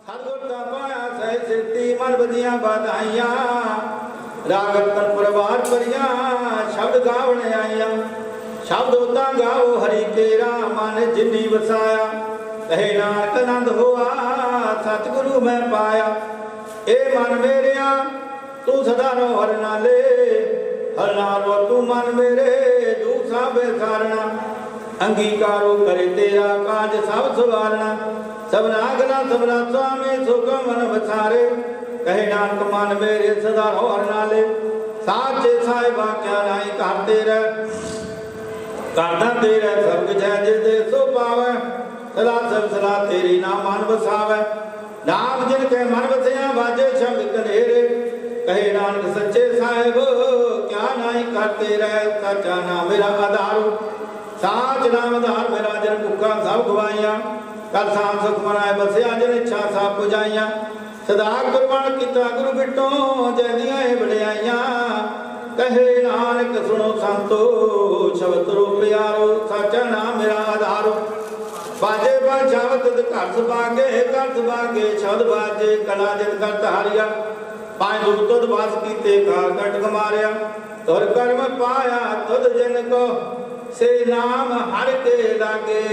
हरगुर का पाया सह सिद्धि मन बदियां बधाइयां राग रतन प्रभात करिया शब्द गावण आइया शब्द उता गाओ हरि केरा मन जिन्नी वसाया कहे नानक आनंद होआ सतगुरु मैं पाया ए मन मेरिया तू सदा रो हर नाले हर नालो तू मन मेरे दूसरा बेसारना अंगीकारो करे तेरा काज सब सवारना सबना गला सबना स्वामी सुख मन बसारे कहे नानक मन मेरे सदा रो हर नाले साचे साहिबा क्या नाई करते रह करता तेरा सब जय दे सो पावे सदा सब सदा तेरी नाम मन बसावे नाम जिन के मन बसिया बाजे शब्द कनेरे कहे नानक सच्चे साहिब क्या नाई करते रह सच्चा नाम मेरा आधार साच नाम आधार मेरा जन भुखा सब गवाइया कल शाम सुख मनाए बसिया जन इच्छा सब पुजाइया सदा कुर्बान किता गुरु बिटो जैदियां बड़ियाइया कहे नानक सुनो संतो शब्द रो प्यारो सच्चा नाम मेरा आधार बाजे बाजावत घर बागे शब्द बाजे कला जिन कर हारिया पाए दुख तुद वास कीते काल कटक मारिया तुर कर्म पाया तुद जिन को से नाम हर के लागे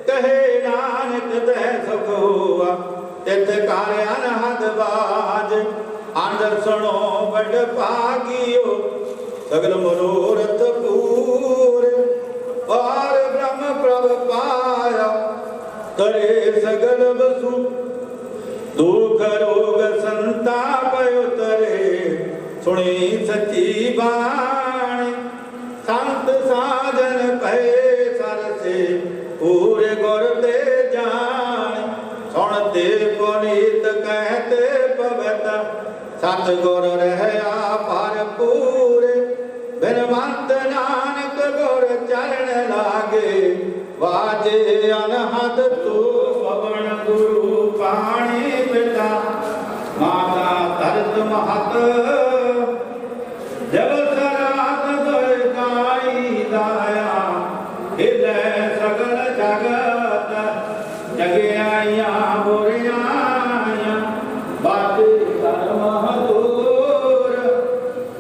कहे नानक तह सुख हुआ तित कर अनहद बाज आंदर सुनो बड़ भागियो सगल मनोरथ पूरे और ब्रह्म प्रभ पाया करे सगल बसु दुख रोग संताप उतरे सुनी सच्ची बाणी संत साजन कहे सर से पूरे गुर दे जान सुनते पुनीत कहते पवित्र सतगुर रहया भरपूरे बिनवंत नानक गुर चरण लागे वाजे अनहद तू पवन गुरु पाणी पिता माता तरत महत जब सरात दुर्गाई दाया हिलै सगल जगत जगे आइया बुरियाया बाते धर्म दूर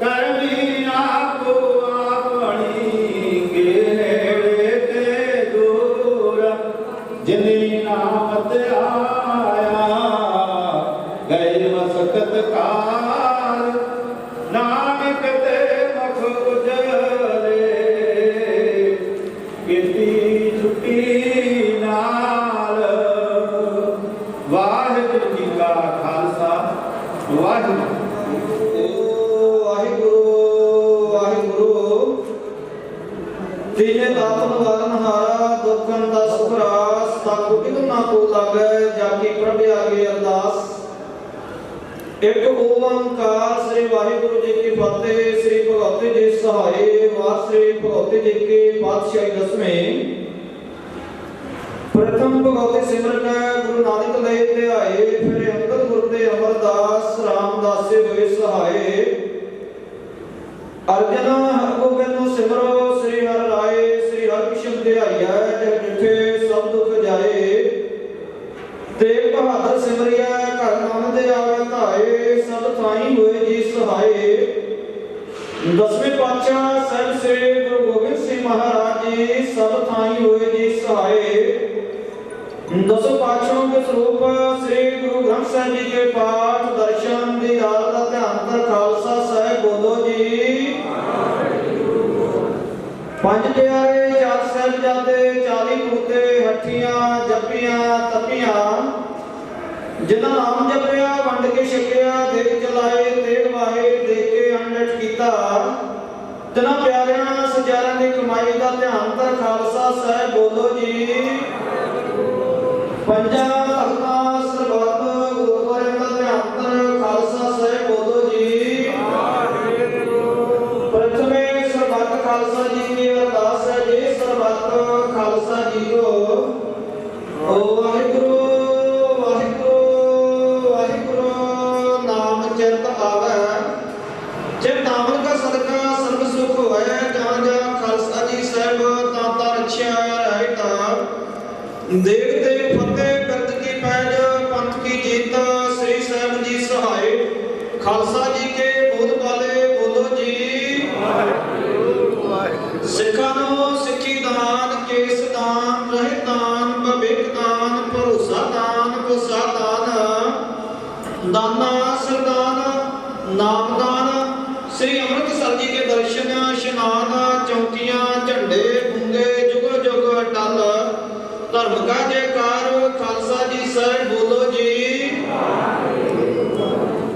करमी आपो अपनी के नेड़े के दूर जिनी नामत आया गए मसकत काल नानक ते मुख उजले कीर्ति छुट्टी नाल वाहिगुरू जी का खालसा वाहिगुरू वाहिगुरू तीने दातन वारन हारा दुखन दा सुखरास ताकू कितना को लागे जाकी प्रभ आगे अरदास एक ओंकार श्री वाहिगुरु जी की फतेह श्री भगवती जी सहाय वार श्री भगवती जी की पातशाही दसवें प्रथम भगवती सिमरन गुरु नानक ले ते आए फिर अंगद गुरु ते अमरदास रामदास से हुए सहाय अर्जन हर गोबिंद सिमरो श्री हर राय श्री हर कृष्ण ते आया जग जिथे सब दुख जाए तेग बहादुर सिमरिया घर नाम दे आवे धाए सब थाई होए जी सहाय दसवें पातशाह साहिब श्री गुरु गोबिंद सिंह महाराज जी सब थाई हुए जी सहाय दसों पातशाहों के स्वरूप श्री गुरु ग्रंथ साहिब जी के पाठ दर्शन दीदार का ध्यान कर खालसा साहिब बोलो जी पंज प्यारे चार साहिबजादे 40 पूते हठियां जपियां तपियां जिन्हां नाम जपिया वंड के छकिया देख चलाए तेग वाहे दे के अंडट कीता जिन्हां प्यारियां सजारियां दी कमाई दा ध्यान कर खालसा साहिब बोलो जी पंजा तख्ता सरबत गुरुद्वारे का ध्यान कर खालसा साहिब बोलो जी प्रथमे सरबत खालसा जी की अरदास है जी सरबत खालसा जी को ओ वाहिगुरू चित आवे चित नामन का सदका सर्व सुख होए जहाँ जहाँ खालसा जी साहिब ताता रक्षा रहता देख देख फतेह करत खालसा जी के बोल बाले बोलो जी। सिखा नो सिखी दान, केस दान, रह दान, विवेक दान, भरोसा दान, गुस्सा दान, दाना सरदान, नाम दान। श्री अमृतसर जी के दर्शन, इशनान, चौकियां, झंडे, गुंगे, जुग जुग टल। धर्म का जयकार, खालसा जी सर बोलो जी।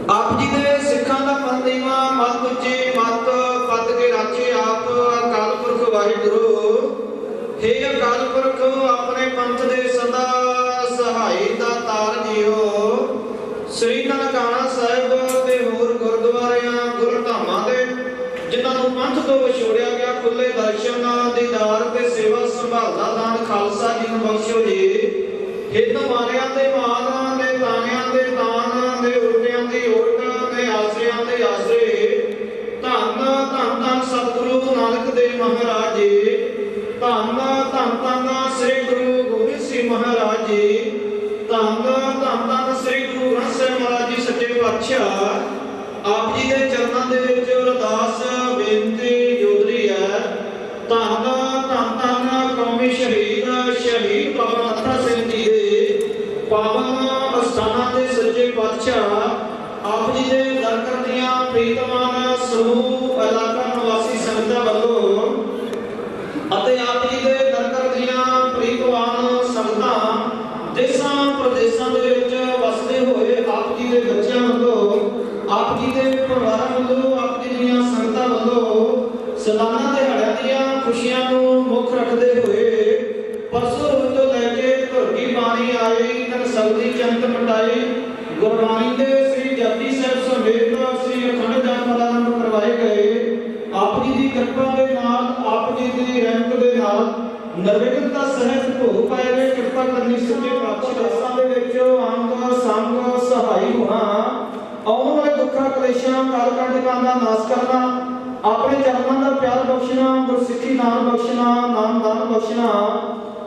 आप जी ने सिखा का मन नीवा, मत उच्ची, मत पद के राचे आप अकाल पुरख वाहिगुरु। हे अकाल पुरख अपने पंथ दे सदा सहाय दा तार जियो। श्री ननकाना साहिब ते होर गुरुद्वारियां गुरधामां दे जिन्हां नूं पंथ तो विछोड़िया गया खुले दर्शन दीदार ते सेवा संभाल दा दान खालसा जी नूं बख्शो जी। हिंद मारियां दे मान दे तानियां दे तान दे उल्टियां दी उल्ट दे आसरियां दे आसरे। धन धन धन सतगुरु नानक देव महाराज जी। धन धन धन श्री गुरु गोबिंद सिंह महाराज जी। धन धन धन श्री गुरु ग्रंथ साहिब महाराज जी सच्चे पातशाह। आप जी के चरणों के विच अरदास बेनती जोदरी है। धन धन धन कौमी शहीद शहीद बाबा नत्था सिंह जी दे पावन अस्थानां दे सच्चे पातशाह। आप जी के दर करदियां प्रीतमान समूह इलाका निवासी संगतां वल्लों अते आप जी के दर करदियां प्रीतमान संगतां देशां प्रदेशां दे विच वसदे होए आप जी के बच्चों वल्लों आप जी के परिवारां वल्लों आप जी दीयां संगतां वल्लों सालाना दिहाड़ियां दीयां खुशियां नूं मुख रखदे होए परसों रोज तो लैके धुरकी बाणी आई तन सगदी चंत मटाई गुरबाणी दे श्री जपजी साहिब समेत श्री अखंड जाप आरंभ करवाए गए। आप जी की कृपा के नाल आप जी की रहमत के नाल निर्विघ्नता सहित भोग पाए गए। कृपा करनी सच्चे पातशाह दसां दे विच अंग संग सहाई होना आउण वाले दुखा कलेशां काल कंटकां दा नाश करना अपने चरणों का प्यार बख्शना गुरसिੱਖੀ नाम बख्शना नाम दान बख्शना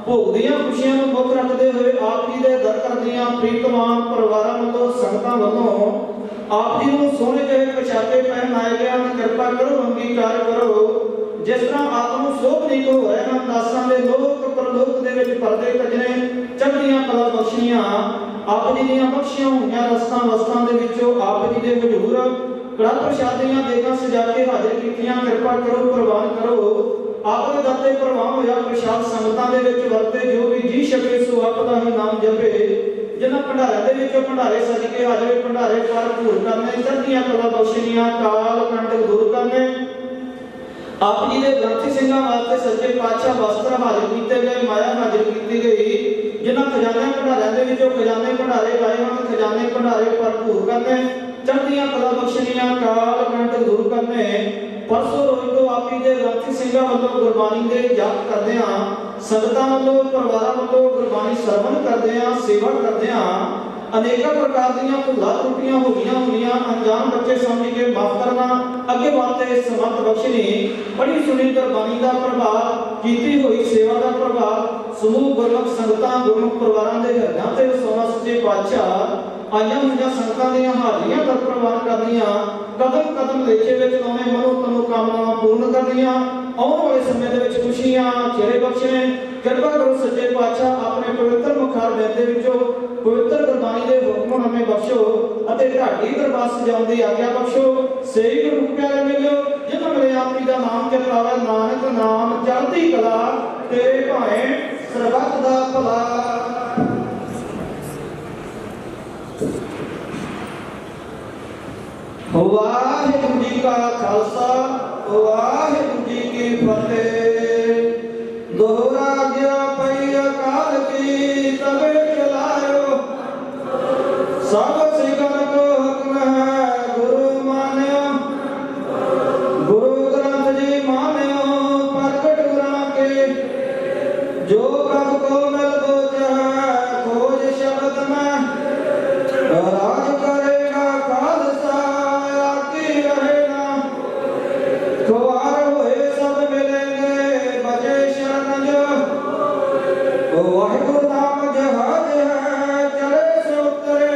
भोग दियां खुशियां नूं मुख रखते हुए आप जी दे दर करदियां प्रीतमान परिवारां वल्लों संगतां वल्लों आप जी नूं सोहणे ਜਿਹੇ पोशाके पहनाए गए हैं। कृपा करो अंगीकार करो जिस तरह आप नूं शोभनीक हो रहे हैं दासां दे लोक परलोक दे विच परदे कजने चढ़दियां कला बख्शियां आप जी दीयां बख्शियां होईयां रस्तां वस्तां दे विचों आप जी दे हजूर कड़ा प्रशादियां देगां सजा के हाजिर कीतियां। कृपा करो प्रवान करो आपने दाते प्रवान होया प्रसाद संगतां दे विच वरते जो भी जी सके सो आपदा ही नाम जपे। जिन्हां भंडारे दे विचों भंडारे सज के आ जावे भंडारे भरपूर करने चढ़दियां कला बख्शनियां काल कंटक दूर करने। आप जी दे ग्रंथी सिंहां वास्ते सच्चे पातशाह वस्त्र हाजिर कीते गए माया हाजिर कीती गई। जिन्हां खजाने भंडारे दे विचों खजाने भंडारे लाए हन खजाने भंडारे भरपूर करने चढ़दियां कला बख्शनियां काल कंटक दूर करने। परसों रोज तो आप जी दे ग्रंथी सिंहां वल्लों गुरबाणी दे जाप करदियां संगतां वल्लों परिवारां वल्लों गुरबाणी सरवण करदियां सेवा करदियां अनेकों प्रकार दीयां भुल्लां त्रुटियां होईयां अनजान बच्चे समझ के माफ करना अगे वास्ते समत बख्शनी। बड़ी सुनी गुरबाणी दा प्रभाव कीती होई सेवा दा प्रभाव समूह गुरमुख संगतां गुरमुख परिवारां दे हृदयां ते सोना सच्चे पातशाह आईयां होईयां संगतां दीयां हाजरियां दा प्रवान करदियां कदम कदम लेखे विच लाउने मनो मनोकामनावां पूर्ण करदियां आउण वाले समय दे विच खुशियां चेहरे बख्शने। कृपा करो सच्चे पातशाह अपने पवित्र मुखार बेंदे विचों पवित्र गुरबाणी दे हुक्मनामे बख्शो अते ढाडी दरबार सजाउण दी आग्या बख्शो। सही गुरमुख प्यारे मिलो जिन्हां मेरे आप जी दा नाम जपावे नानक नाम चढ़दी कला तेरे भाएं सरबत दा भला। वाहिगुरू जी का खालसा वाहिगुरू जी की फतेह। दोहरा गया पई अकाल की तबे चलायो सब सिखन को हुक्म है गुरु मान्यो। गुरु ग्रंथ जी मान्यो प्रगट गुरां के जो प्रभ को मिल बोझ है खोज शब्द में राज करेगा खालसा आकी रहेगा। खुआर हुए सब मिलेंगे बचे शरण जो वाहिगुरु नाम जहाज है चले से उतरे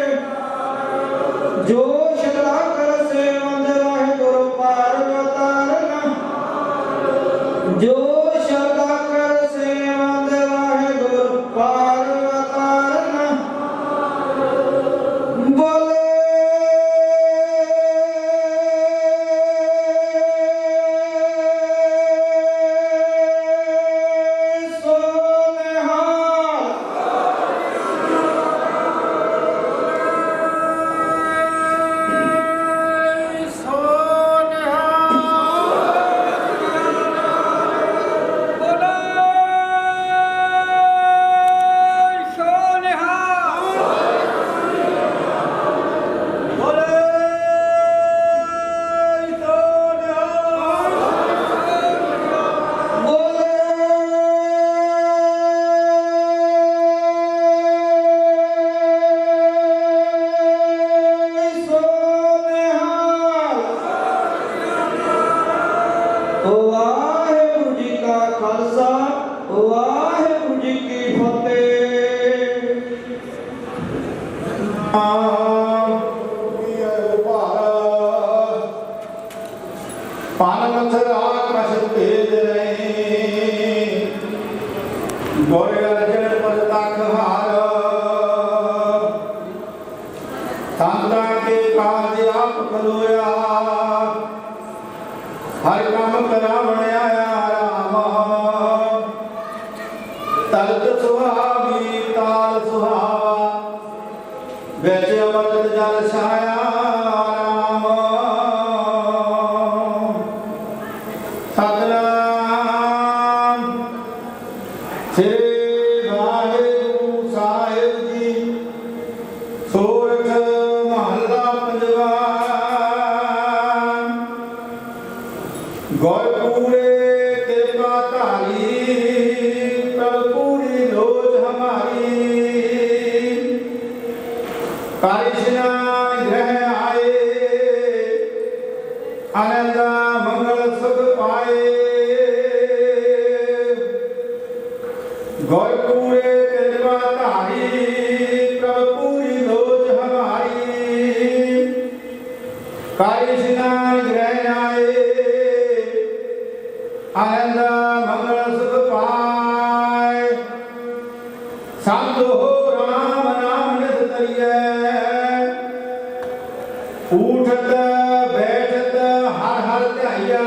हर काम करावण आया राम तलत सुहावी ताल सुहावा बेच अमृत जल छाया राम सतनाम श्री वाहिगुरु साहिब जी सोरठ महला पंजवा गौरपूरे कृपा धारी प्रभुरी लोज हमारी कारिशना ग्रह आए आनंद मंगल सुख पाए गौरपूरे कृपा धारी प्रभुरी लोज हमारी कारिशना ग्रह आए आनंद मंगल सुख पाए संत हो राम नाम नित करिए उठत बैठत हर हर ध्याइए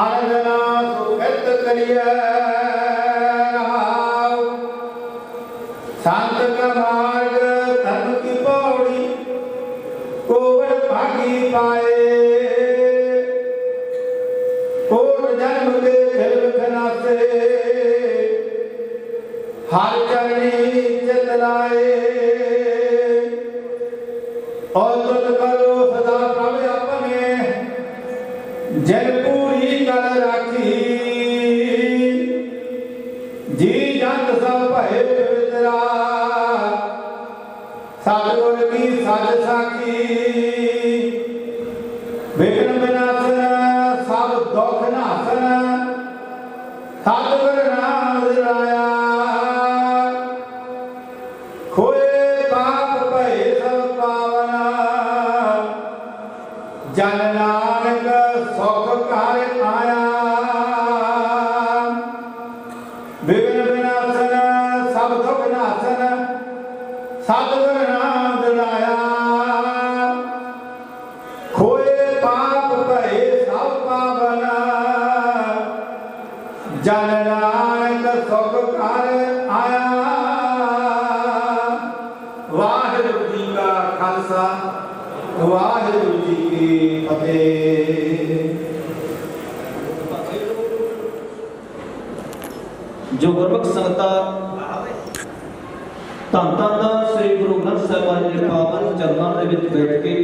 आनंदना सुखित करिए संत का मार्ग धर्म की पौड़ी कोवड़ भागी पाए जन्म के खिलखना से हर चरणी चित लाए और तुत करो सदा प्रभ अपने जन पूरी कर राखी जी जंत सब भय पवित्रा सतगुर की सच साखी विघ्न विनाशन सब दुख नाशन सतगुर नाम दिलाया खोए पाप भय सब पावना जन नानक सुख कर आया विघ्न विनाशन सब दुख नाशन सतगुर नाम दिलाया खोए पाप भय सब पावना जन नानक सुख कर आया वाहिगुरु जी का खालसा वाहिगुरु जी की फतेह। जो गुरमुख संगता ਧੰਨ ਧੰਨ ਸ੍ਰੀ ਗੁਰੂ ਗ੍ਰੰਥ ਸਾਹਿਬ ਜੀ ਦੇ ਪਾਵਨ ਚਰਨਾਂ ਦੇ ਵਿੱਚ ਬੈਠ ਕੇ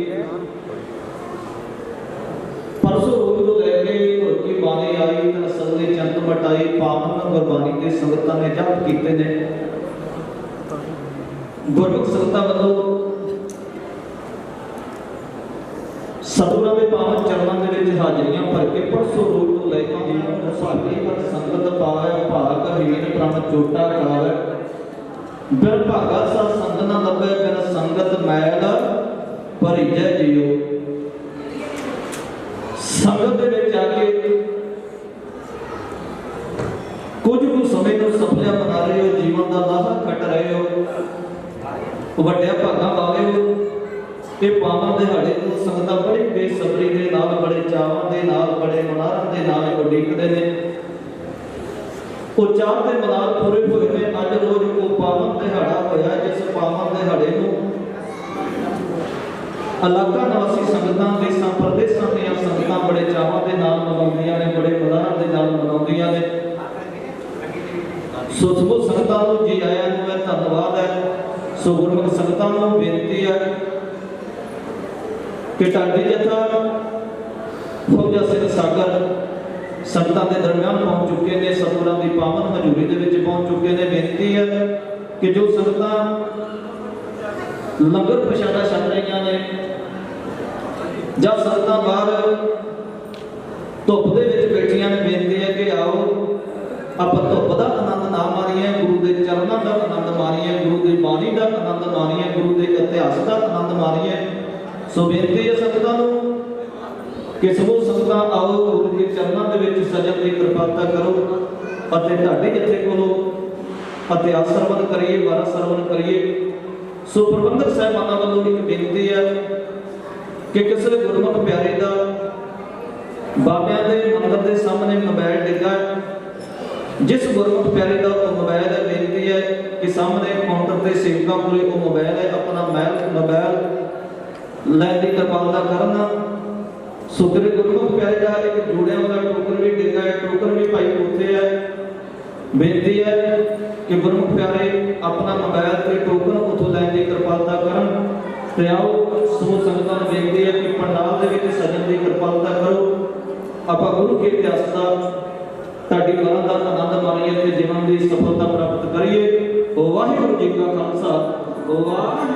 ਪਰਸੋਂ ਰੋਜ਼ ਤੋਂ ਲੈ ਕੇ ਧੁਰਕੀ ਬਾਣੀ ਆਈ ਤਾਂ ਸੰਗਤ ਚੰਤ ਮਟਾਈ ਪਾਵਨ ਗੁਰਬਾਣੀ ਦੇ ਸੰਗਤਾਂ ਨੇ ਜਪ ਕੀਤੇ ਨੇ। ਗੁਰਮੁਖ ਸੰਗਤਾਂ ਵੱਲੋਂ ਸਤਿਗੁਰਾਂ ਦੇ ਪਾਵਨ ਚਰਨਾਂ ਦੇ ਵਿੱਚ ਹਾਜ਼ਰੀਆਂ ਭਰ ਕੇ ਪਰਸੋਂ ਰੋਜ਼ ਤੋਂ ਲੈ ਕੇ ਸਾਡੀ ਸੰਗਤ ਪਾਇਆ ਭਾਗ ਹੀਨ ਪ੍ਰਮ ਚੋਟਾ ਕਾਲ ਬਿਨ ਭਾਗਾ ਸਾ ਸੰਗ ਨਾ ਲੱਭੇ ਬਿਨ ਸੰਗਤ ਮੈਲ ਭਰੀਜੈ ਜੀਓ। ਸੰਗਤ ਦੇ ਵਿੱਚ ਆ ਕੇ ਕੁਝ ਕੁ ਸਮੇਂ ਨੂੰ ਸਫਲਿਆ ਬਣਾ ਰਹੇ ਹੋ, ਜੀਵਨ ਦਾ ਲਾਹਾ ਕੱਟ ਰਹੇ ਹੋ, ਵੱਡਿਆਂ ਭਾਗਾਂ ਵਾਲੇ ਹੋ। ਇਹ ਪਾਵਨ ਦਿਹਾੜੇ ਨੂੰ ਸੰਗਤਾਂ ਬੜੀ ਬੇਸਬਰੀ ਦੇ ਨਾਲ, ਬੜੇ ਚਾਵਾਂ ਦੇ ਨਾਲ, ਬੜੇ ਮਨਾਰਾਂ ਦੇ ਨਾਲ ਉਡੀਕਦੇ ਨੇ। ਉਹ ਚਾਹ ਤੇ ਮਨਾਰ ਪੂਰੇ ਹੋਏ ਨੇ। ਅੱਜ ਰੋਜ਼ ਉਹ ਪਾਵਨ ਦਿਹਾੜਾ ਹੋਇਆ ਜਿਸ ਪਾਵਨ ਦਿਹਾੜੇ ਨੂੰ ਇਲਾਕਾ ਨਿਵਾਸੀ ਸੰਗਤਾਂ ਦੇਸਾਂ ਪ੍ਰਦੇਸਾਂ ਦੀਆਂ ਸੰਗਤਾਂ ਬੜੇ ਚਾਵਾਂ ਦੇ ਨਾਲ ਮਨਾਉਂਦੀਆਂ ਨੇ, ਬੜੇ ਮਨਾਰਾਂ ਦੇ ਨਾਲ ਮਨਾਉਂਦੀਆਂ ਨੇ। ਸੋ ਸਮੂਹ ਸੰਗਤਾਂ ਨੂੰ ਜੀ ਆਇਆਂ ਨੂੰ ਹੈ, ਧੰਨਵਾਦ ਹੈ। ਸੋ ਗੁਰਮੁਖ ਸੰਗਤਾਂ ਨੂੰ ਬੇਨਤੀ ਹੈ ਕਿ ਢਾਡੀ ਜਥਾ ਫੌਜਾ ਸਿੰਘ ਸਾਗਰ ਸੰਗਤਾਂ ਦੇ ਦਰਮਿਆਨ ਪਹੁੰਚ ਚੁੱਕੇ ਨੇ, ਸਤਿਗੁਰਾਂ ਦੀ ਪਾਵਨ ਹਜ਼ੂਰੀ ਦੇ ਵਿੱਚ ਪਹੁੰਚ ਚੁੱਕੇ ਨੇ। ਬੇਨਤੀ ਹੈ ਕਿ ਜੋ ਸੰਗਤਾਂ ਲੰਗਰ ਪ੍ਰਸ਼ਾਦਾ ਛਕ ਰਹੀਆਂ ਨੇ ਜਾਂ ਸੰਗਤਾਂ ਬਾਹਰ ਧੁੱਪ ਦੇ ਵਿੱਚ ਬੈਠੀਆਂ ਨੇ, ਬੇਨਤੀ ਹੈ ਕਿ ਆਓ ਆਪਾਂ ਧੁੱਪ ਦਾ ਆਨੰਦ ਨਾ ਮਾਰੀਏ, ਗੁਰੂ ਦੇ ਚਰਨਾਂ ਦਾ ਆਨੰਦ ਮਾਰੀਏ, ਗੁਰੂ ਦੀ ਬਾਣੀ ਦਾ ਆਨੰਦ ਮਾਣੀਏ, ਗੁਰੂ ਦੇ ਇਤਿਹਾਸ ਦਾ ਆਨੰਦ ਮਾਣੀਏ। ਸੋ ਬੇਨਤੀ ਹੈ ਸੰਗਤਾਂ ਨੂੰ ਕਿ ਸਮੂਹ ਸੰਗਤਾਂ ਆਓ ਗੁਰੂ ਦੇ ਚਰਨਾਂ ਦੇ ਵਿੱਚ ਸਜਣ ਦੀ ਕਿਰਪਾਲਤਾ ਕਰੋ ਅਤੇ ਤੁਹਾਡੇ ਜਥੇ ਕੋਲੋਂ ਇਤਿਹਾਸ ਸਰਵਣ ਕਰੀਏ, ਵਾਰਾ ਸਰਵਣ ਕਰੀਏ। ਸੋ ਪ੍ਰਬੰਧਕ ਸਾਹਿਬਾਨਾਂ ਵੱਲੋਂ ਇੱਕ ਬੇਨਤੀ ਹੈ ਕਿ ਕਿਸੇ ਗੁਰਮੁਖ ਪਿਆਰੇ ਦਾ ਬਾਬਿਆਂ ਦੇ ਮੰਦਰ ਦੇ ਸਾਹਮਣੇ ਮੋਬਾਈਲ ਡਿੱਗਾ ਹੈ, ਜਿਸ ਗੁਰਮੁਖ ਪਿਆਰੇ ਦਾ ਉਹ ਮੋਬਾਈਲ ਹੈ, ਬੇਨਤੀ ਹੈ ਕਿ ਸਾਹਮਣੇ ਕਾਊਂਟਰ ਤੇ ਸੇਵਕਾਂ ਕੋਲੇ ਉਹ ਮੋਬਾਈਲ ਹੈ, ਆਪਣਾ ਮੋਬਾਈਲ ਲੈਣ ਦੀ ਕਿਰਪਾਲਤਾ ਕਰਨਾ। ਸੋ ਤੇਰੇ ਗੁਰਮੁਖ ਪਿਆਰੇ ਦਾ ਇੱਕ ਜੋੜਿਆਂ ਵਾਲਾ ਟੋਕਰ ਵੀ ਡਿੱਗਾ ਹੈ, ਟੋਕਰ ਵੀ ਭਾਈ ਉੱਥੇ ਹੈ। ਬੇਨਤੀ ਹੈ ਕਿ ਗੁਰਮੁਖ ਪਿਆਰੇ ਆਪਣਾ ਮੋਬਾਈਲ ਤੇ ਟੋਕਨ ਉੱਥੋਂ ਲੈਣ ਦੀ ਕਿਰਪਾਲਤਾ ਕਰਨ। ਤੇ ਆਓ ਸਮੂਹ ਸੰਗਤਾਂ ਨੂੰ ਬੇਨਤੀ ਹੈ ਕਿ ਪੰਡਾਲ ਦੇ ਵਿੱਚ ਸਜਣ ਦੀ ਕਿਰਪਾਲਤਾ ਕਰੋ। ਆਪਾਂ ਗੁਰੂ ਕੇ ਇਤਿਹਾਸ ਦਾ ਤੁਹਾਡੀ ਵਾਰਾਂ ਦਾ ਆਨੰਦ ਮਾਣੀਏ ਤੇ ਜੀਵਨ ਦੀ ਸਫਲਤਾ ਪ੍ਰਾਪਤ ਕਰੀਏ। ਵਾਹਿਗੁਰੂ ਜੀ ਕਾ ਖਾਲਸਾ, ਵਾਹਿਗੁਰੂ।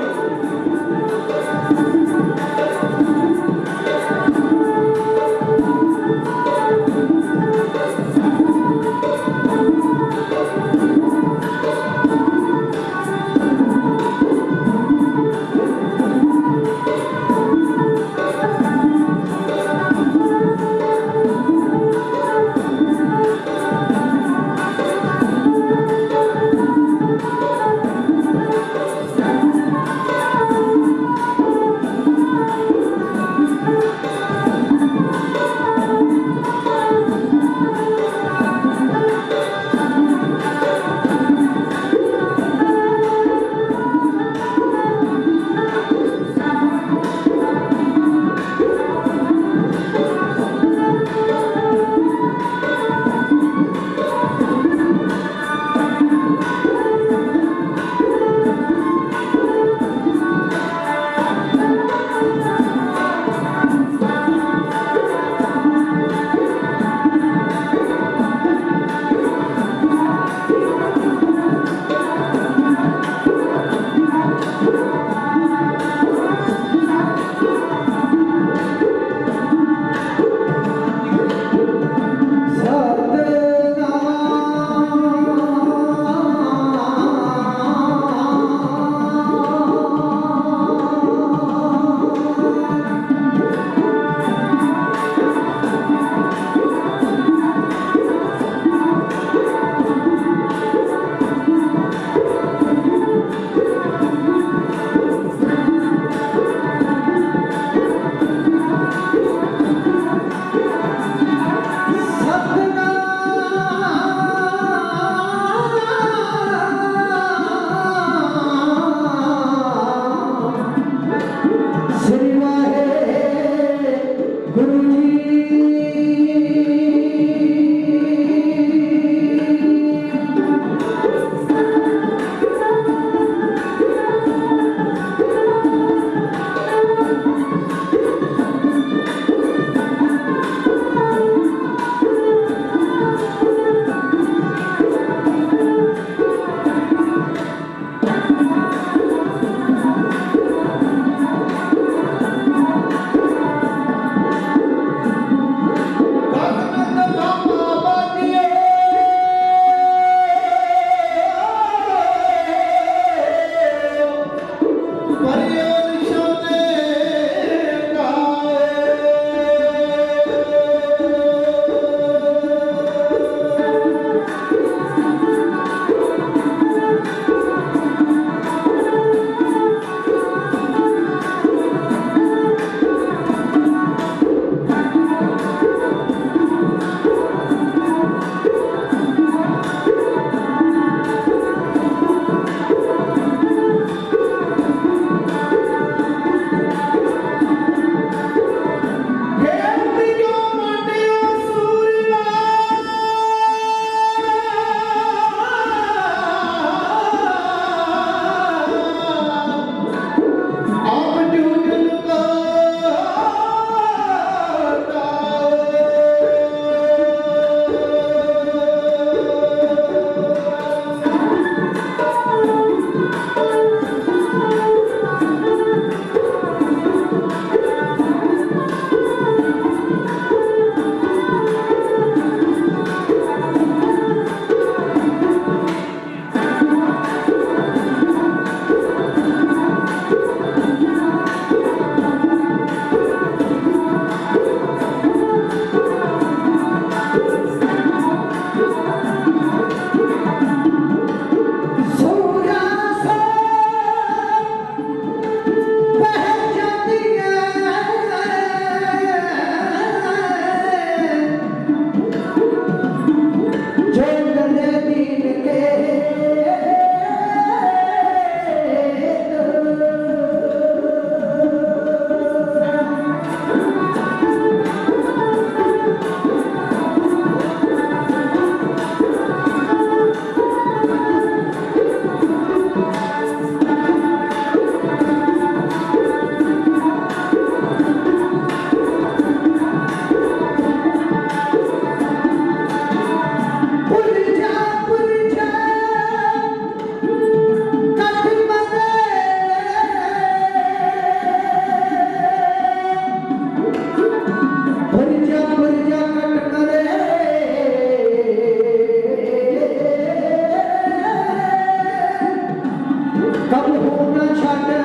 ਹੋ ਨਾ ਛੱਡੈ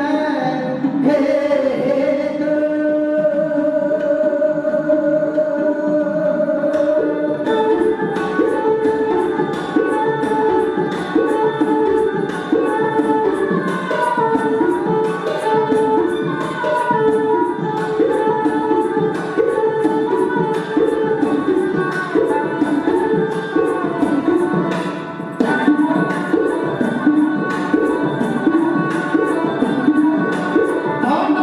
ਖੇਤ I'm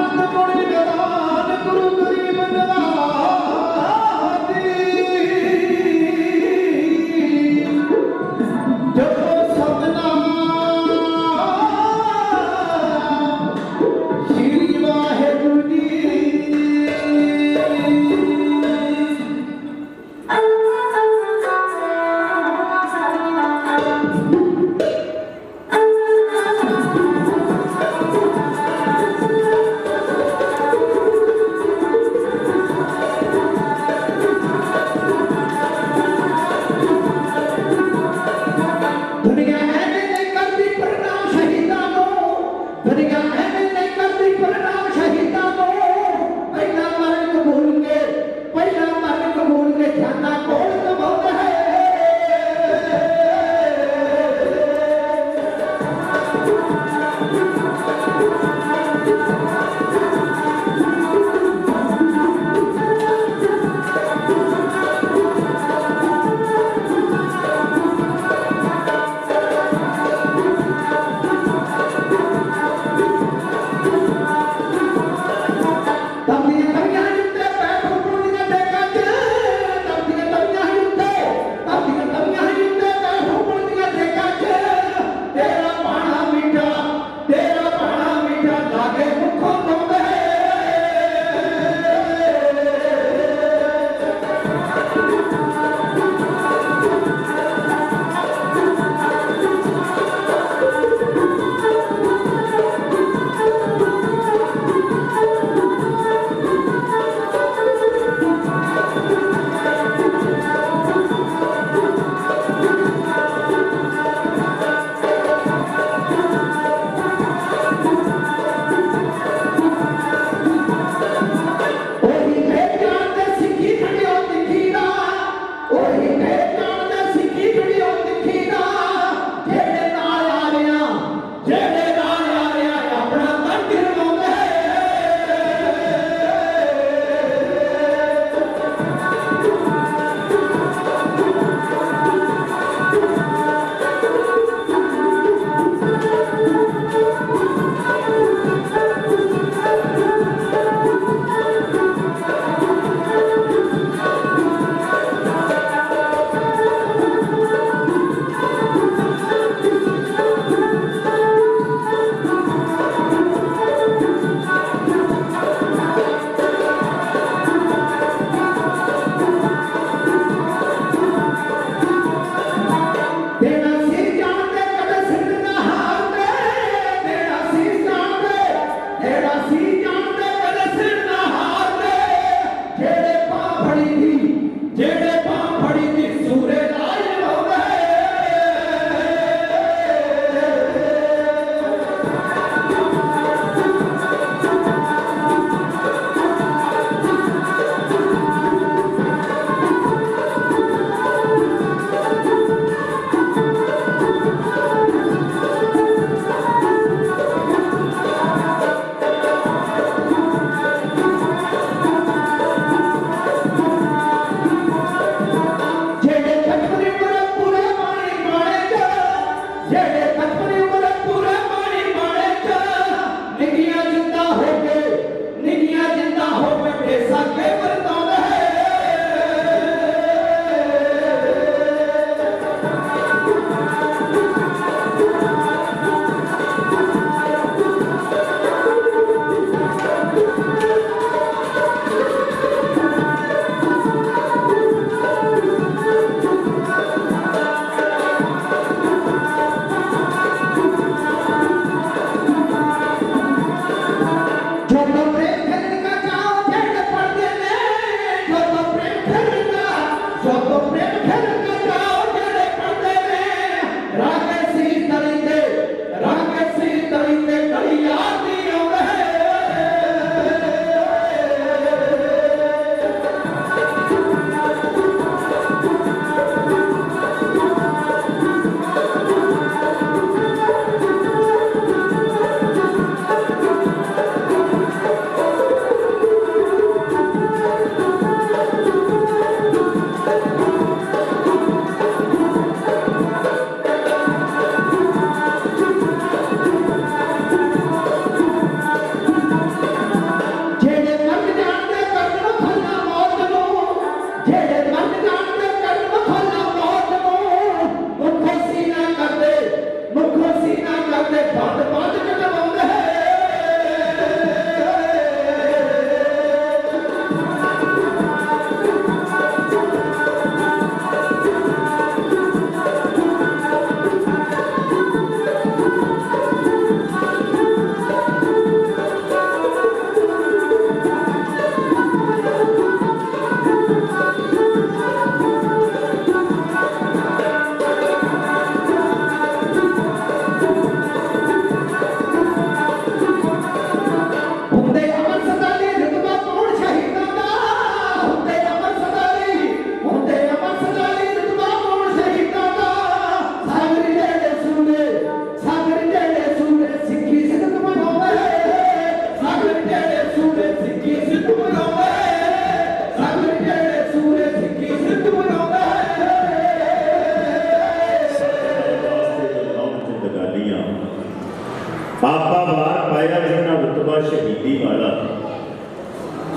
आपा वार पाया जिन्ना रुतबा शहीदी वाला,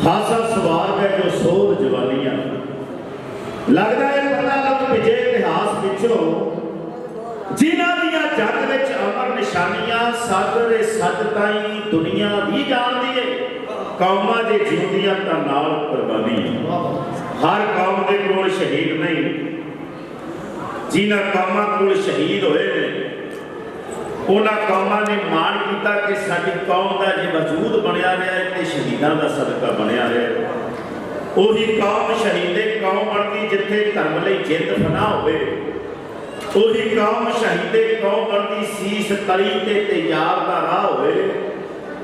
हासा सवार है जो सोध जवानियां। लगता है पता लग विजय इतिहास पिछों जिन्हां दियां जग विच अमर निशानियां, सागर सच ताई दुनिया भी जानदी है। कौमां जे जिउंदियां तां नाल कुर्बानी। हर कौम दे कोल शहीद नहीं, जिन्हां कौमां कोल शहीद होए ने उन्हां कौमां ने मान किया कि साडी कौम का जो वजूद बनया रहा है तो शहीदों का सदका बनया रहा। उही कौम शहीदे कौम बनती जिथे धर्म लई जिंद फना होवे। उही कौम शहीदे कौम बनती सीस तली ते तैयार का राह होवे।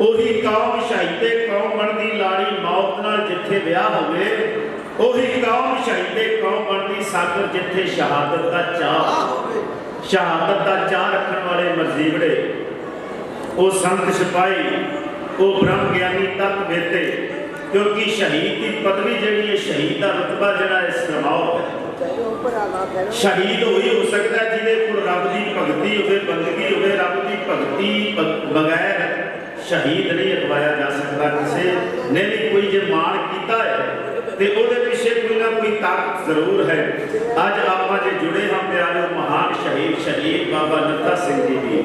उही कौम शहीदे कौम बनती लाड़ी मौत नाल जिथे ब्याह होवे। उही कौम शहीदे कौम बनती सागर जिथे शहादत का चाह, शहादत का चाह रखने वाले मरजीवड़े, वो संत सिपाही, वो ब्रह्म ज्ञानी तत्व बेते। क्योंकि शहीद की पदवी जी है, शहीद का रुतबा जरा इस्तेमाल है। शहीद वही हो सकता है जिन्हें को रब की भगती हो, बंदगी हो, रब की भगती बगैर शहीद नहीं अखवाया जा सकता। किसी ने भी कोई जो मान किया है तो वो पिछे कोई ना कोई ताकत जरूर है। अज आप जो जुड़े हम प्यारे महान शहीद बाबा नत्था सिंह जी की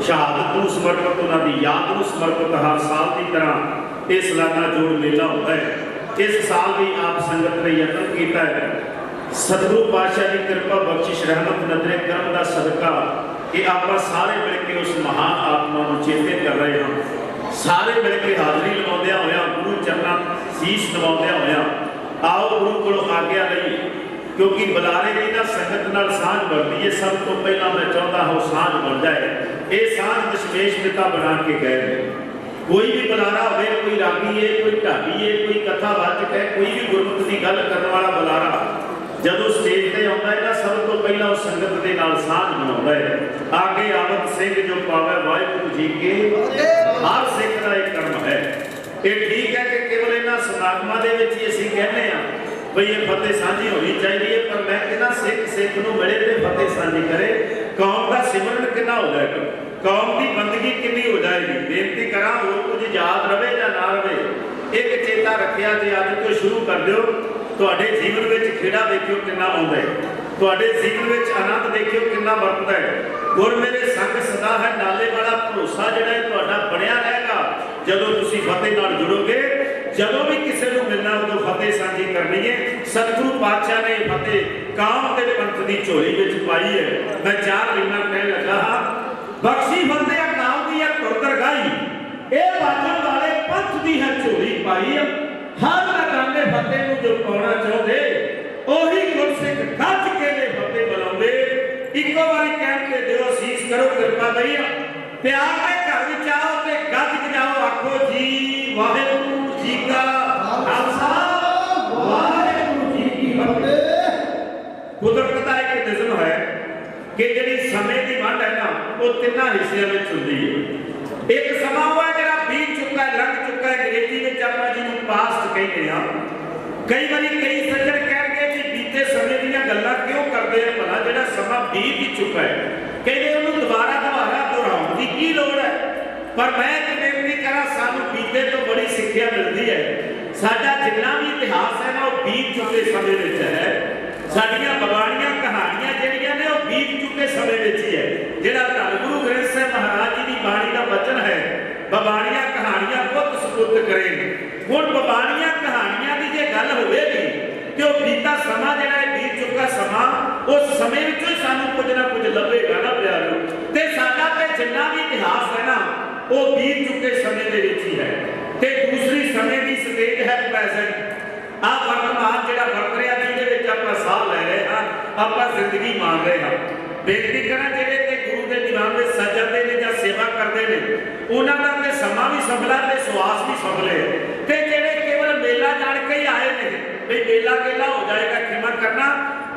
शहादत को समर्पित, उन्होंने याद को समर्पित हर साल की तरह ये सालाना जोड़ मेला होता है। इस साल भी आप संगत ने यत्न किया है, सतगुरु पातशाह की कृपा बख्शिश रहमत नजरे करम का सदका कि आप सारे मिल के उस महान आत्मा को चेते कर रहे हैं। सारे मिल के हाजरी लवाउंदियां होया, गुरु चरणों शीश नवाउंदियां होया आओ गुरु को आग्ञा लई। क्योंकि बुलारे की ना संगत नाल सांझ बनती है। सब तो पहला मैं चाहता हूँ सांझ बन जाए। ये सांझ दशमेश पिता बना के गए। कोई भी बुलारा हो, कोई रागी है, कोई ढाबी है, कोई कथावाचक है, कोई भी गुरमत की गल करने वाला बुलारा जदों स्टेज पर आता है ना, सब तो पहला उस संगत के नाल सांझ बनाता है। आगे आवत सिंह जो पावे वाहिगुरू जी के, हर सिख का एक कर्म है। ये ठीक है कि केवल इन्होंने समागमां दे विच ही असीं कहने भाई ये फतेह साझी होनी चाहिए, पर मैं कहना सिख नूं मिले तो फतेह साझी करे। कौम का सिमरन कितना हो जाएगा, कौम की बंदगी कितनी हो जाएगी। बेनती करा होर कुछ याद रहे या ना रहे, एक चेता रखिया जे अज तो शुरू कर दो। तुहाडे जीवन में खेड़ा देखियो कितना आउंदा है, तुहाडे जीवन में आनंद देखियो कितना वरतदा है। गुर मेरे संग सदा है नाले वाला भरोसा जिहड़ा है तुहाडा बनया रहेगा जदों तुसीं फतेह नाल जुड़ोगे। जदों भी किसी को मिलना उदों फतेह साझी करनी है। सतगुरु पातशाह ने फतेह काम के पंथ की झोली में पाई है। मैं 4 महीना कहने लगा हाँ, बख्शी फतेह काम की है तुरतर गाई, ये बाजन वाले पंथ की है झोली पाई है। हर नकाने फतेह को जो पाना चाहते उही गुरसिख गज के ले फतेह बुलाते। इको बारी कह के दिओ शीश करो कृपा दई, प्यार के घर विच आओ ते गज बजाओ, आखो जी वाहिगुरू जी का खालसा वाहिगुरू जी की फतेह। कुदरत का एक निज़म है कि जिहड़ी समय की वंड है ना वो 3 हिस्सिਆਂ ਵਿੱਚ ਹੁੰਦੀ है। एक समा हुआ जरा बीत चुका है, लंघ चुका है, अंग्रेजी में ਆਪਾਂ ਜਿਹਨੂੰ ਪਾਸਟ ਕਹਿੰਦੇ ਆ। कई बार कई सज्जन कह कि बीते समय ਦੀਆਂ ਗੱਲਾਂ क्यों करते हैं, भला ਜਿਹੜਾ समा बीत ही चुका है कहते ਉਹਨੂੰ ਦੁਬਾਰਾ दोहराउण ਦੀ की लोड़ है। पर मैं एक बेनती करा, सानू बीते तो बड़ी सिੱਖਿਆ मिलती है। साडा जिन्ना भी इतिहास है ना वो बीत चुके समय ਵਿੱਚ है। साडियां बवाणियां कहानियां ਜਿਹੜੀਆਂ ਨੇ ਉਹ बीत चुके समय ਵਿੱਚ ही है। ਜਿਹੜਾ ਧੰਨ गुरु ग्रंथ ਸਾਹਿਬ महाराज जी की बाणी का वचन है, बवाणियां कहानियां पुत सपुत करे। हुण बवाणियां कहानियां की जे गल होवेगी तो बीता समा जिहड़ा है बीत चुका समा, उस समय विचों ही सानू कुछ ना कुछ लभेगा ना प्यारो। ते साडा ते जिन्ना भी इतिहास है ना वो बीत चुके समय दे विच ही है। ते दूसरी समय की स्टेज है प्रेजेंट। आ वर्तमान जिहड़ा वरत रिहा जिहदे विच आपां साह लै रहे हां, आपां जिंदगी मान रहे हां। बेनती करा जिहड़े ते गुरु दे दीवान में सजदे ने जां सेवा करदे ने उन्हां दा ते समा भी संभला ते सुआस भी संभले। ते जिहड़े केवल मेला जाण के ही आए ने भी मेला केला हो जाएगा, खिमा करना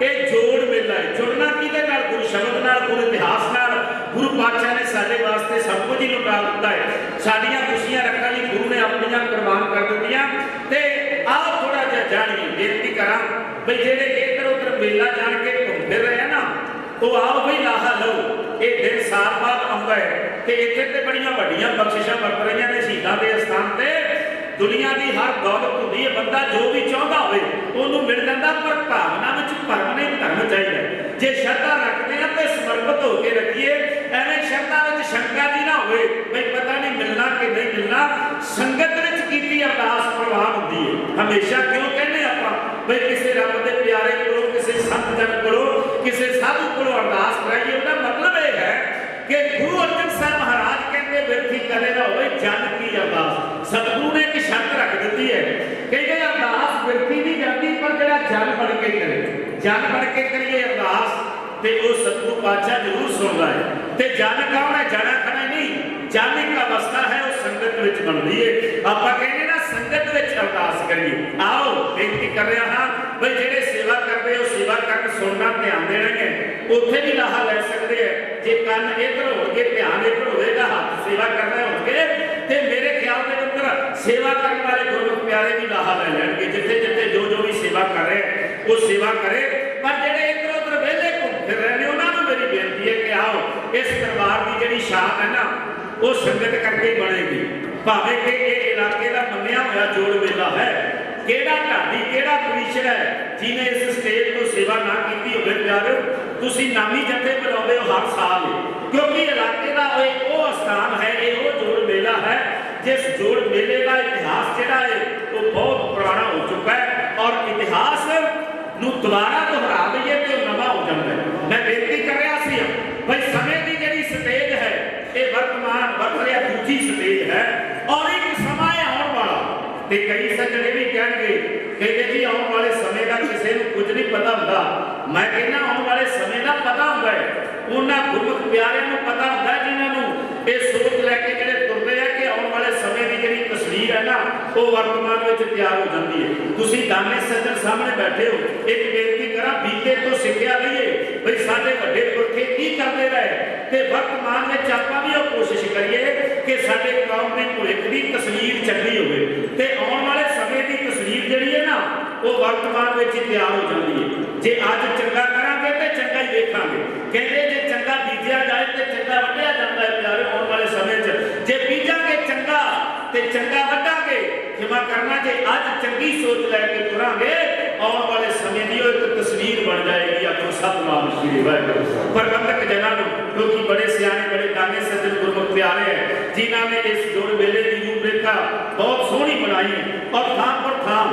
ये जोड़ मेला है। जुड़ना किहदे नाल, गुरु शब्द नाल, गुरु इतिहास नाल। गुरु पातशाह ने साडे वास्ते सब कुछ ही लुटा दिता है। साडियां खुशियां रखण लई गुरु ने अपनियां कुर्बान कर दित्तियां। ते आओ थोड़ा जिहा जाणीए। बेनती करा भी जिहड़े इधर उधर मेला जाण के घूम फिर रहे हैं ना, तो आओ भाई लाहा लो। ये दिन साल बाद आउंदा है ਤੇ ਇੱਥੇ ਤੇ ਬੜੀਆਂ ਵੱਡੀਆਂ ਬਖਸ਼ਿਸ਼ਾਂ ਵਰਤ ਰਹੀਆਂ ਨੇ ਸ਼ਹੀਦਾਂ ਦੇ ਅਸਥਾਨ ਤੇ। ਦੁਨੀਆ ਦੀ ਹਰ ਦੌਲਤ ਹੁੰਦੀ ਹੈ, ਬੰਦਾ ਜੋ ਵੀ ਚਾਹੁੰਦਾ ਹੋਵੇ ਉਹਨੂੰ ਮਿਲ ਜਾਂਦਾ, ਪਰ ਭਾਵਨਾ ਵਿੱਚ ਭਰਮ ਨਹੀਂ ਧਰਮ ਚਾਹੀਦਾ। ਜੇ ਸ਼ਰਧਾ ਰੱਖਦੇ ਆ ਤੇ ਸਮਰਪਿਤ ਹੋ ਕੇ ਰੱਖੀਏ, ਐਵੇਂ ਸ਼ਰਧਾ ਵਿੱਚ ਸ਼ੰਕਾ ਜੀ ਨਾ ਹੋਵੇ ਬਈ ਪਤਾ ਨਹੀਂ ਮਿਲਣਾ ਕਿ ਨਹੀਂ ਮਿਲਣਾ। ਸੰਗਤ ਵਿੱਚ ਕੀਤੀ ਅਰਦਾਸ ਪ੍ਰਵਾਨ ਹੁੰਦੀ ਹੈ। ਹਮੇਸ਼ਾ ਕਿਉਂ ਕਹਿੰਦੇ ਆਪਾਂ ਬਈ ਕਿਸੇ ਰੱਬ ਦੇ ਪਿਆਰੇ ਕੋਲੋਂ, ਕਿਸੇ ਸੰਤ ਜਨ ਕੋਲੋਂ, ਕਿਸੇ ਸਾਧੂ ਕੋਲੋਂ ਅਰਦਾਸ ਕਰਾਈਏ? ਉਹਦਾ ਮਤਲਬ ਇਹ ਹੈ ਕਿ ਗੁਰੂ ਅਰਜਨ ਸਾਹਿਬ ਮਹਾਰਾਜ ਕਹਿੰਦੇ ਬੇਨਤੀ ਕਰੇ ਨਾ ਹੋਵੇ ਜਨ ਕੀ ਅਰਦਾਸ। ਸਤਿਗੁਰੂ ਨੇ ਇੱਕ ਸ਼ਰਤ ਰੱਖ ਦਿੱਤੀ ਹੈ, ਕਹਿੰਦੇ ਅਰਦਾਸ ਬੇਨਤੀ ਨਹੀਂ ਜਾਂਦੀ, ਪਰ ਜਿਹੜਾ ਜਨ ਬਣ ਕੇ ਕਰੇ, ਜਨ ਬਣ ਕੇ ਕਰੀਏ ਅਰਦਾਸ ਤੇ ਉਹ ਸਤਿਗੁਰੂ ਪਾਤਸ਼ਾਹ ਜ਼ਰੂਰ ਸੁਣਦਾ ਹੈ। ਤੇ ਜਨ ਕੌਣ ਹੈ? ਜਣਾ ਖਣਾ ਨਹੀਂ, ਜਨ ਇੱਕ ਅਵਸਥਾ ਹੈ, ਉਹ ਸੰਗਤ ਵਿੱਚ ਬਣਦੀ ਹੈ। ਆਪਾਂ ਕਹਿੰਦੇ ਨਾ ਸੰਗਤ ਵਿੱਚ ਅਰਦਾਸ ਕਰੀਏ। ਆਓ ਬੇਨਤੀ ਕਰ ਰਿਹਾ ਹਾਂ ਬਈ ਜਿਹੜੇ ਸੇਵਾ ਕਰਦੇ ਹੋ, ਸੇਵਾ ਕਰਨ ਸੁਣਨਾ ਧਿਆਨ ਦੇਣਗੇ, ਉੱਥੇ ਵੀ ਲਾਹਾ ਲੈ ਸਕਦੇ ਆ। ਜੇ ਕੰਨ ਇੱਧਰ ਹੋਣਗੇ, ਧਿਆਨ ਇੱਧਰ ਹੋਵੇਗਾ, ਹੱਥ ਸੇਵਾ ਕਰ ਰਹੇ ਹੋਣਗੇ, ਤੇ ਮੇਰੇ ਖਿਆਲ ਦੇ ਅੰਦਰ ਸੇਵਾ ਕਰਨ ਵਾਲੇ ਗੁਰਮੁਖ ਪਿਆਰੇ ਵੀ ਲਾਹਾ ਲੈ ਲੈਣਗੇ। ਜਿੱਥੇ ਜਿੱਥੇ ਜੋ ਵੀ ਸੇਵਾ ਕਰ ਰਹੇ ਉਹ ਸੇਵਾ ਕਰੇ। ਪਰ ਜਿਹੜੇ ਇੱਧਰ ਉੱਧਰ ਵਿਹਲੇ ਘੁੰਮ ਫਿਰ ਰਹੇ ਨੇ, ਉਹਨਾਂ ਨੂੰ ਮੇਰੀ ਬੇਨਤੀ ਹੈ ਕਿ ਆਓ ਇਸ ਦਰਬਾਰ ਦੀ ਜਿਹੜੀ ਸ਼ਾਨ ਹੈ ਨਾ, ਉਹ ਸੰਗਤ ਕਰਕੇ ਹੀ ਬਣੇਗੀ। ਭਾਵੇਂ ਕਿ ਇਹ ਇਲਾਕੇ ਦਾ ਮੰਨਿਆ ਹੋਇਆ ਜੋੜ ਮੇਲਾ ਹੈ, ਕਿਹੜਾ ਢਾਡੀ ਕਿਹੜਾ ਕਵੀਸ਼ਰ ਹੈ ਜਿਹਨੇ ਇਸ ਸਟੇਜ ਤੋਂ ਸੇਵਾ ਨਾ ਕੀਤੀ ਹੋਵੇ? ਪਿਆਰਿਓ, ਤੁਸੀਂ ਨਾਮੀ ਜਥੇ ਬੁਲਾਉਂਦੇ ਹੋ ਹਰ ਸਾਲ, ਕਿਉਂਕਿ ਇਲਾਕੇ ਦਾ ਉਹ ਸਥਾਨ ਹੈ, ਇਹ ਉਹ ਜੋੜ ਮੇਲਾ ਹੈ ਜਿਸ ਜੋੜ ਮੇਲੇ ਦਾ ਇਤਿਹਾਸ ਜਿਹੜਾ ਹੈ ਉਹ ਬਹੁਤ ਪੁਰਾਣਾ ਹੋ ਚੁੱਕਾ ਹੈ। ਔਰ ਇਤਿਹਾਸ ਨੂੰ ਦੁਬਾਰਾ ਦੁਹਰਾ ਦਈਏ ਤੇ ਉਹ ਨਵਾਂ ਹੋ ਜਾਂਦਾ ਹੈ। ਮੈਂ ਬੇਨਤੀ ਕਰ ਰਿਹਾ ਸੀ ਬਈ ਸਮੇਂ ਦੀ ਜਿਹੜੀ ਸਟੇਜ ਹੈ ਇਹ ਵਰਤਮਾਨ ਵਰਤ ਰਿਹਾ ਦੂਜੀ ਸਟੇਜ ਹੈ, ਔਰ ਇੱਕ ਸਮਾਂ ਹੈ ਆਉਣ ਵਾਲਾ। ਤੇ ਕਈ ਸੱਜਣੇ ਵੀ ਕਹਿੰਦੇ ਜੀ ਆਉਣ ਵਾਲੇ ਸਮੇਂ ਦਾ ਕਿਸੇ ਨੂੰ ਕੁਝ ਨਹੀਂ ਪਤਾ ਹੁੰਦਾ। ਮੈਂ ਕਹਿੰਦਾ ਆਉਣ ਵਾਲੇ ਸਮੇਂ ਦਾ ਪਤਾ ਹੁੰਦਾ ਹੈ, ਉਹਨਾਂ ਗੁਰਮੁਖ ਪਿਆਰਿਆਂ ਨੂੰ ਪਤਾ ਹੁੰਦਾ ਜਿਨ੍ਹਾਂ ਨੂੰ ਇਹ ਸੋਚ ਲੈ ਕੇ ਜਿਹੜੇ ਤੁਰਦੇ ਆ ਕਿ ਆਉਣ ਵਾਲੇ ਸਮੇਂ ਦੀ ਜਿਹੜੀ ਤਸਵੀਰ ਹੈ ਨਾ ਉਹ ਵਰਤਮਾਨ ਵਿੱਚ ਤਿਆਰ ਹੋ ਜਾਂਦੀ ਹੈ। ਤੁਸੀਂ ਦਾਨੇ ਸੱਜਣ ਸਾਹਮਣੇ ਬੈਠੇ ਹੋ, ਇੱਕ ਬੇਨਤੀ ਕਰਾਂ, ਬੀਤੇ ਤੋਂ ਸਿੱਖਿਆ ਲਈਏ ਬਈ ਸਾਡੇ ਵੱਡੇ ਪੁਰਖੇ ਕੀ ਕਰਦੇ ਰਹੇ, ਤੇ ਵਰਤਮਾਨ ਵਿੱਚ ਆਪਾਂ ਵੀ ਉਹ ਕੋਸ਼ਿਸ਼ ਕਰੀਏ ਕਿ ਸਾਡੇ ਕੌਮ ਦੀ ਭਵਿੱਖ ਦੀ ਤਸਵੀਰ ਚੰਗੀ ਹੋਵੇ, ਤੇ ਆਉਣ ਵਾਲੇ ਸਮੇਂ ਦੀ ਤਸਵੀਰ ਜਿਹੜੀ ਹੈ ਨਾ ਉਹ ਵਰਤਮਾਨ ਵਿੱਚ ਹੀ ਤਿਆਰ ਹੋ ਜਾਂਦੀ ਹੈ। ਜੇ ਅੱਜ ਚੰਗਾ ਕਰਾਂਗੇ ਤੇ ਚੰਗਾ ਹੀ ਵੇਖਾਂਗੇ। ਕਹਿੰਦੇ ਜੇ ਚੰਗਾ ਬੀਜਿਆ ਜਾਏ ਤੇ ਚੰਗਾ ਵੱਢਿਆ ਜਾਂਦਾ ਹੈ। ਪਿਆਰੇ, ਆਉਣ ਵਾਲੇ ਸਮੇਂ 'ਚ ਜੇ ਬੀਜਾਂਗੇ ਚੰਗਾ ਤੇ ਚੰਗਾ ਵੱਢਾਂਗੇ। ਖਿਮਾ ਕਰਨਾ, ਜੇ ਅੱਜ ਚੰਗੀ ਸੋਚ ਲੈ ਕੇ ਤੁਰਾਂਗੇ, ਆਉਣ ਵਾਲੇ ਸਮੇਂ ਦੀ ਉਹ ਇੱਕ ਤਸਵੀਰ ਬਣ ਜਾਏਗੀ। ਆਖੋ ਸਤਿਨਾਮ ਸ੍ਰੀ ਵਾਹਿਗੁਰੂ। ਪ੍ਰਬੰਧਕ ਜਨਾਂ ਨੂੰ, ਕਿਉਂਕਿ ਬੜੇ ਸਿਆਣੇ ਬੜੇ ਦਾਨੇ ਸੱਜਣ ਗੁਰਮੁਖ ਪਿਆਰੇ ਹੈ ਜਿਨ੍ਹਾਂ ਨੇ ਇਸ ਜੋੜ ਮੇਲੇ ਦੀ ਰੂਪਰੇਖਾ ਬਹੁਤ ਸੋਹਣੀ ਬਣਾਈ ਔਰ ਥਾਂ ਪਰ ਥਾਂ।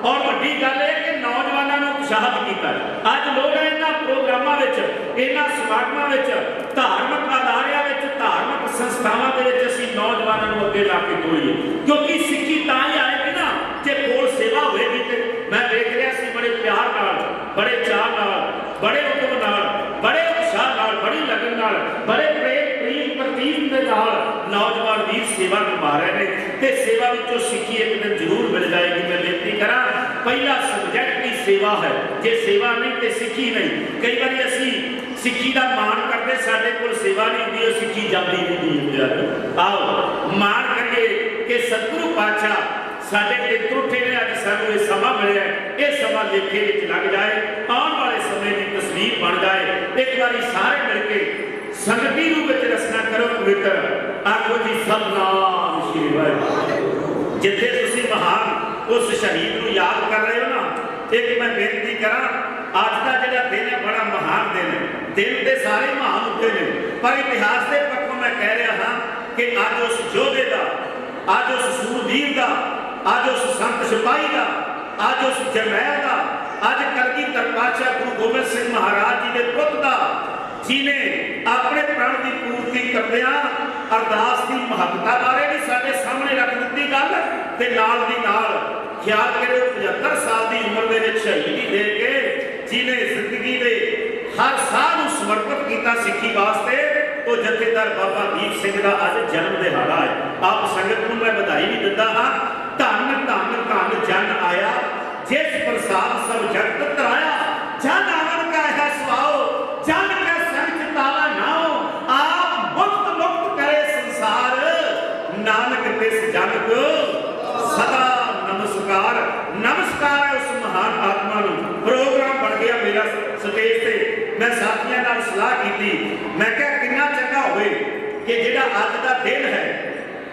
ਔਰ ਵੱਡੀ ਗੱਲ ਇਹ ਕਿ ਨੌਜਵਾਨਾਂ ਨੂੰ ਉਤਸ਼ਾਹਿਤ ਕੀਤਾ। ਅੱਜ ਲੋੜ ਹੈ ਇਹਨਾਂ ਪ੍ਰੋਗਰਾਮਾਂ ਵਿੱਚ, ਇਹਨਾਂ ਸਮਾਗਮਾਂ ਵਿੱਚ, ਧਾਰਮਿਕ ਅਦਾਰਿਆਂ ਵਿੱਚ, ਧਾਰਮਿਕ ਸੰਸਥਾਵਾਂ ਦੇ ਵਿੱਚ ਅਸੀਂ ਨੌਜਵਾਨਾਂ ਨੂੰ ਅੱਗੇ ਲਾ ਕੇ ਤੋਰੀਏ, ਕਿਉਂਕਿ ਸਿੱਖੀ ਤਾਂ ਹੀ ਆਏਗੀ ਨਾ ਜੇ ਕੋਲ ਸੇਵਾ ਹੋਵੇਗੀ। ਤੇ ਮੈਂ ਵੇਖ ਰਿਹਾ ਸੀ ਬੜੇ ਪਿਆਰ ਨਾਲ, ਬੜੇ ਚਾਅ ਨਾਲ, ਬੜੇ ਉਦਮ ਨਾਲ, ਬੜੇ ਉਤਸ਼ਾਹ ਨਾਲ, ਬੜੀ ਲਗਨ ਨਾਲ, ਬੜੇ ਪ੍ਰੇਮ ਪ੍ਰਤੀਤ ਦੇ ਨਾਲ ਨੌਜਵਾਨ ਵੀਰ ਸੇਵਾ ਨਿਭਾ ਰਹੇ ਨੇ, ਤੇ ਸੇਵਾ ਵਿੱਚੋਂ ਸਿੱਖੀ ਇੱਕ ਦਿਨ ਜ਼ਰੂਰ ਮਿਲ ਜਾਏਗੀ। ਮੈਂ ਬੇਨਤੀ ਕਰਾਂ, ਪਹਿਲਾ ਸਬਜੈਕਟ ਹੀ ਸੇਵਾ ਹੈ। ਜੇ ਸੇਵਾ ਨਹੀਂ ਤੇ ਸਿੱਖੀ ਨਹੀਂ। ਕਈ ਵਾਰੀ ਅਸੀਂ ਸਿੱਖੀ ਦਾ ਮਾਣ ਕਰਦੇ, ਸਾਡੇ ਕੋਲ ਸੇਵਾ ਨਹੀਂ ਹੁੰਦੀ, ਉਹ ਸਿੱਖੀ ਜਾਂਦੀ ਨਹੀਂ। ਆਓ ਮਾਣ ਕਰੀਏ ਕਿ ਸਤਿਗੁਰੂ ਪਾਤਸ਼ਾਹ ਸਾਡੇ ਤੇ ਤਰੁੱਠੇ ਨੇ, ਅੱਜ ਸਾਨੂੰ ਇਹ ਸਮਾਂ ਮਿਲਿਆ, ਇਹ ਸਮਾਂ ਲੇਖੇ ਵਿੱਚ ਲੱਗ ਜਾਏ, ਆਉਣ ਵਾਲੇ ਸਮੇਂ ਦੀ ਤਸਵੀਰ ਬਣ ਜਾਏ। ਇੱਕ ਵਾਰੀ ਸਾਰੇ ਮਿਲ ਕੇ ਸੰਗਤੀ ਰੂਪ ਵਿੱਚ ਰਚਨਾ ਕਰੋ ਪਵਿੱਤਰ। ਆਖੋ ਜੀ ਸਤਿਨਾਮ ਸ੍ਰੀ ਵਾਹਿਗੁਰੂ। ਜਿੱਥੇ ਤੁਸੀਂ ਮਹਾਨ ਉਸ ਸ਼ਹੀਦ ਨੂੰ ਯਾਦ ਕਰ ਰਹੇ ਹੋ ਨਾ, ਇੱਕ ਮੈਂ ਬੇਨਤੀ ਕਰਾਂ, ਅੱਜ ਦਾ ਜਿਹੜਾ ਦਿਨ ਹੈ ਬੜਾ ਮਹਾਨ ਦਿਨ ਹੈ। ਦਿਨ ਤੇ ਸਾਰੇ ਮਹਾਨ ਹੁੰਦੇ ਨੇ, ਪਰ ਇਤਿਹਾਸ ਦੇ ਪੱਖੋਂ ਮੈਂ ਕਹਿ ਰਿਹਾ ਹਾਂ ਕਿ ਅੱਜ ਉਸ ਯੋਧੇ ਦਾ, ਅੱਜ ਉਸ ਸੂਰਬੀਰ ਦਾ, ਅੱਜ ਉਸ ਸੰਤ ਸਿਪਾਹੀ ਦਾ, ਅੱਜ ਉਸ ਜਰਨੈਲ ਦਾ, ਅੱਜ ਕਲਗੀਧਰ ਪਾਤਸ਼ਾਹ ਗੁਰੂ ਗੋਬਿੰਦ ਸਿੰਘ ਮਹਾਰਾਜ ਜੀ ਦੇ ਪੁੱਤ ਦਾ, ਜਿਹਨੇ ਆਪਣੇ ਪ੍ਰਾਣ ਦੀ ਪੂਰਤੀ ਕਰਦਿਆਂ ਅਰਦਾਸ ਦੀ ਮਹੱਤਤਾ ਬਾਰੇ ਵੀ ਸਾਡੇ ਸਾਹਮਣੇ ਰੱਖ ਦਿੱਤੀ ਗੱਲ, ਤੇ ਨਾਲ ਦੀ ਨਾਲ ਖਿਆਲ ਕਰਿਓ 75 ਸਾਲ ਦੀ ਉਮਰ ਦੇ ਵਿੱਚ ਸ਼ਹੀਦੀ ਦੇ ਕੇ ਜਿਹਨੇ ਜ਼ਿੰਦਗੀ ਦੇ ਹਰ ਸਾਹ ਨੂੰ ਸਮਰਪਿਤ ਕੀਤਾ ਸਿੱਖੀ ਵਾਸਤੇ, ਉਹ ਜਥੇਦਾਰ ਬਾਬਾ ਦੀਪ ਸਿੰਘ ਦਾ ਅੱਜ ਜਨਮ ਦਿਹਾੜਾ ਹੈ। ਆਪ ਸੰਗਤ ਨੂੰ ਮੈਂ ਵਧਾਈ ਵੀ ਦਿੰਦਾ ਹਾਂ। ਧੰਨ ਧੰਨ ਧੰਨ ਜਨ ਆਇਆ, ਜਿਸ ਪ੍ਰਸਾਦ ਸਭ ਜਗਤ ਤਰਾਇਆ। ਜਨ ਆਵਨ ਕਾ ਹੈ ਸਵਾਓ, ਜਨ ਕਾ ਸੰਤ ਤਾਲਾ ਨਾਓ। ਆਪ ਮੁਕਤ ਮੁਕਤ ਕਰੇ ਸੰਸਾਰ, ਨਾਨਕ ਤਿਸ ਜਨ ਕੋ ਸਦਾ ਨਮਸਕਾਰ। ਨਮਸਕਾਰ ਹੈ ਉਸ ਮਹਾਨ ਆਤਮਾ ਨੂੰ। ਪ੍ਰੋਗਰਾਮ ਬਣ ਗਿਆ ਮੇਰਾ ਸਟੇਜ ਤੇ, ਮੈਂ ਸਾਥੀਆਂ ਨਾਲ ਸਲਾਹ ਕੀਤੀ, ਮੈਂ ਕਿਹਾ ਕਿੰਨਾ ਚੰਗਾ ਹੋਵੇ ਕਿ ਜਿਹੜਾ अज का दिन है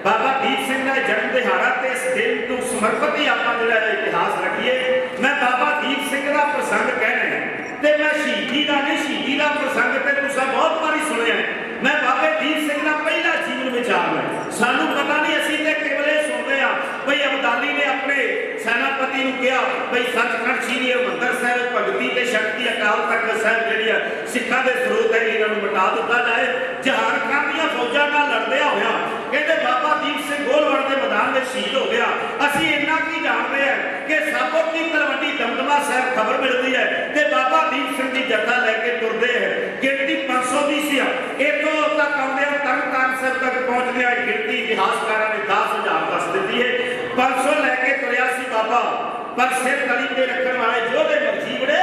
बाबा दीप सिंह का जन्म दिहाड़ा ते इस दिन को समर्पित ही आप इतिहास रखिए। मैं बाबा दीप सिंह का प्रसंग कहना है ते मैं शहीदी का नहीं, शहीदी का प्रसंग तो तुसा बहुत बारी सुनिया। मैं बाबे दीप सिंह का पहला जीवन विचार है, सानू पता नहीं, असीं ते केवल ये सुनते हैं भाई अबदाली ने अपने सैनापति को कहा भाई सचखंड श्री हरिमंदिर साहिब भगती ते शक्ति अकाल तख्त साहिब जी सिखा के स्रोत है इन्होंने मिटा दिता जाए। जहार खान दी फौजा नाल लड़दे होया कहते बाबा दीप सिंह गोलवड़ के मैदान में शहीद हो गया। असी इन्ना की जानते हैं कि साबो की तलवंडी दमदमा साहब खबर मिलती है कि बाबा दीप सिंह की जत्था लेके तुरते हैं। गिनती 520 है, इतों तक आते तरनताਰਨ साहब तक पहुंचते हैं। गिनती इतिहासकारों ने 10,000 दस दी है। 500 लैके तुरया सी बाबा, पर सिर तली ते रखने वाले जोधे मरजीवड़े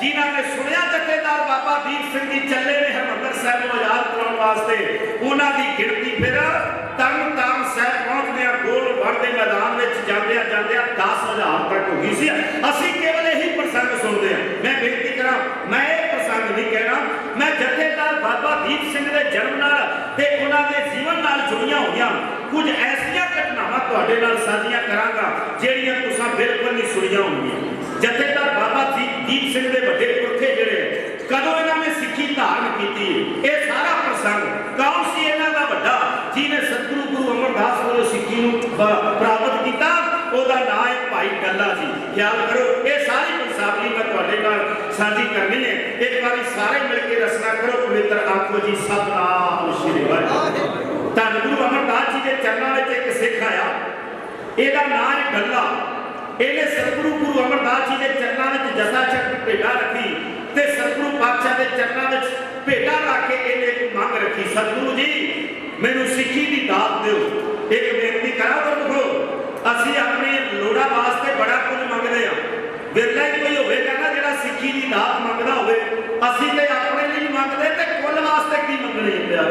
जिन्हों ने सुनिया जथेदार बाबा दीप सिंह जी चले ने हरमंदिर साहब को आजाद कराने वास्ते, उन्होंने गिनती फिर तरनताਰਨ साहब पहुंचते गोलवड़ के मैदान में जाते 10,000 तक हो गई सी। असी केवल यही प्रसंग सुनते हैं। मैं बेनती करा, मैं ये प्रसंग नहीं कहना, मैं जथेदार बाबा दीप सिंह के जन्म नाल ते उन्होंने जीवन नाल जुड़िया हुई कुछ ऐसिया घटनावां तुहाडे नाल साझियां करांगा जिहड़ियां तुसां बिल्कुल नहीं सुनिया होणगियां। जथेदार बाबा दीप सिंह के बड़े पुरखे जिहड़े कदों इन्होंने सिक्खी धारण की, ये सारा प्रसंग कौन सी इन्हां दा वड्डा जिन्हें सतगुरु गुरु अमरदास को सिक्खी प्राप्त किया, ਉਹਦਾ नाम है भाई डल्ला जी। ख्याल करो ये सारी पंसावली मैं तुहाडे नाल साझी करनी है। एक बार सारे मिलकर रचना करो पवित्र आखो जी सतनाम श्री वाहिगुरू। धन गुरु अमरदास जी के चरणों में एक सिख आया, ਇਹਦਾ नाम है डल्ला। ਇਹਨੇ सतगुरु गुरु अमरदास जी के चरणों में जसा चक्र भेटा रखी ते सतगुरु पातशाह के चरणों में भेटा रख के ਇਹਨੇ एक मंग रखी, सतगुरु जी मैनू सिक्खी की दात दो। एक बेनती करा गुरमुखो, असी अपनी लोड़ा वास्ते बड़ा कुछ मंगते हैं, विरला ही कोई होगा ना जिहड़ा सिक्खी की दात मंगता हो। असी तो अपने लिए मंगते तो कुल वास्ते की मंगनी प्यार,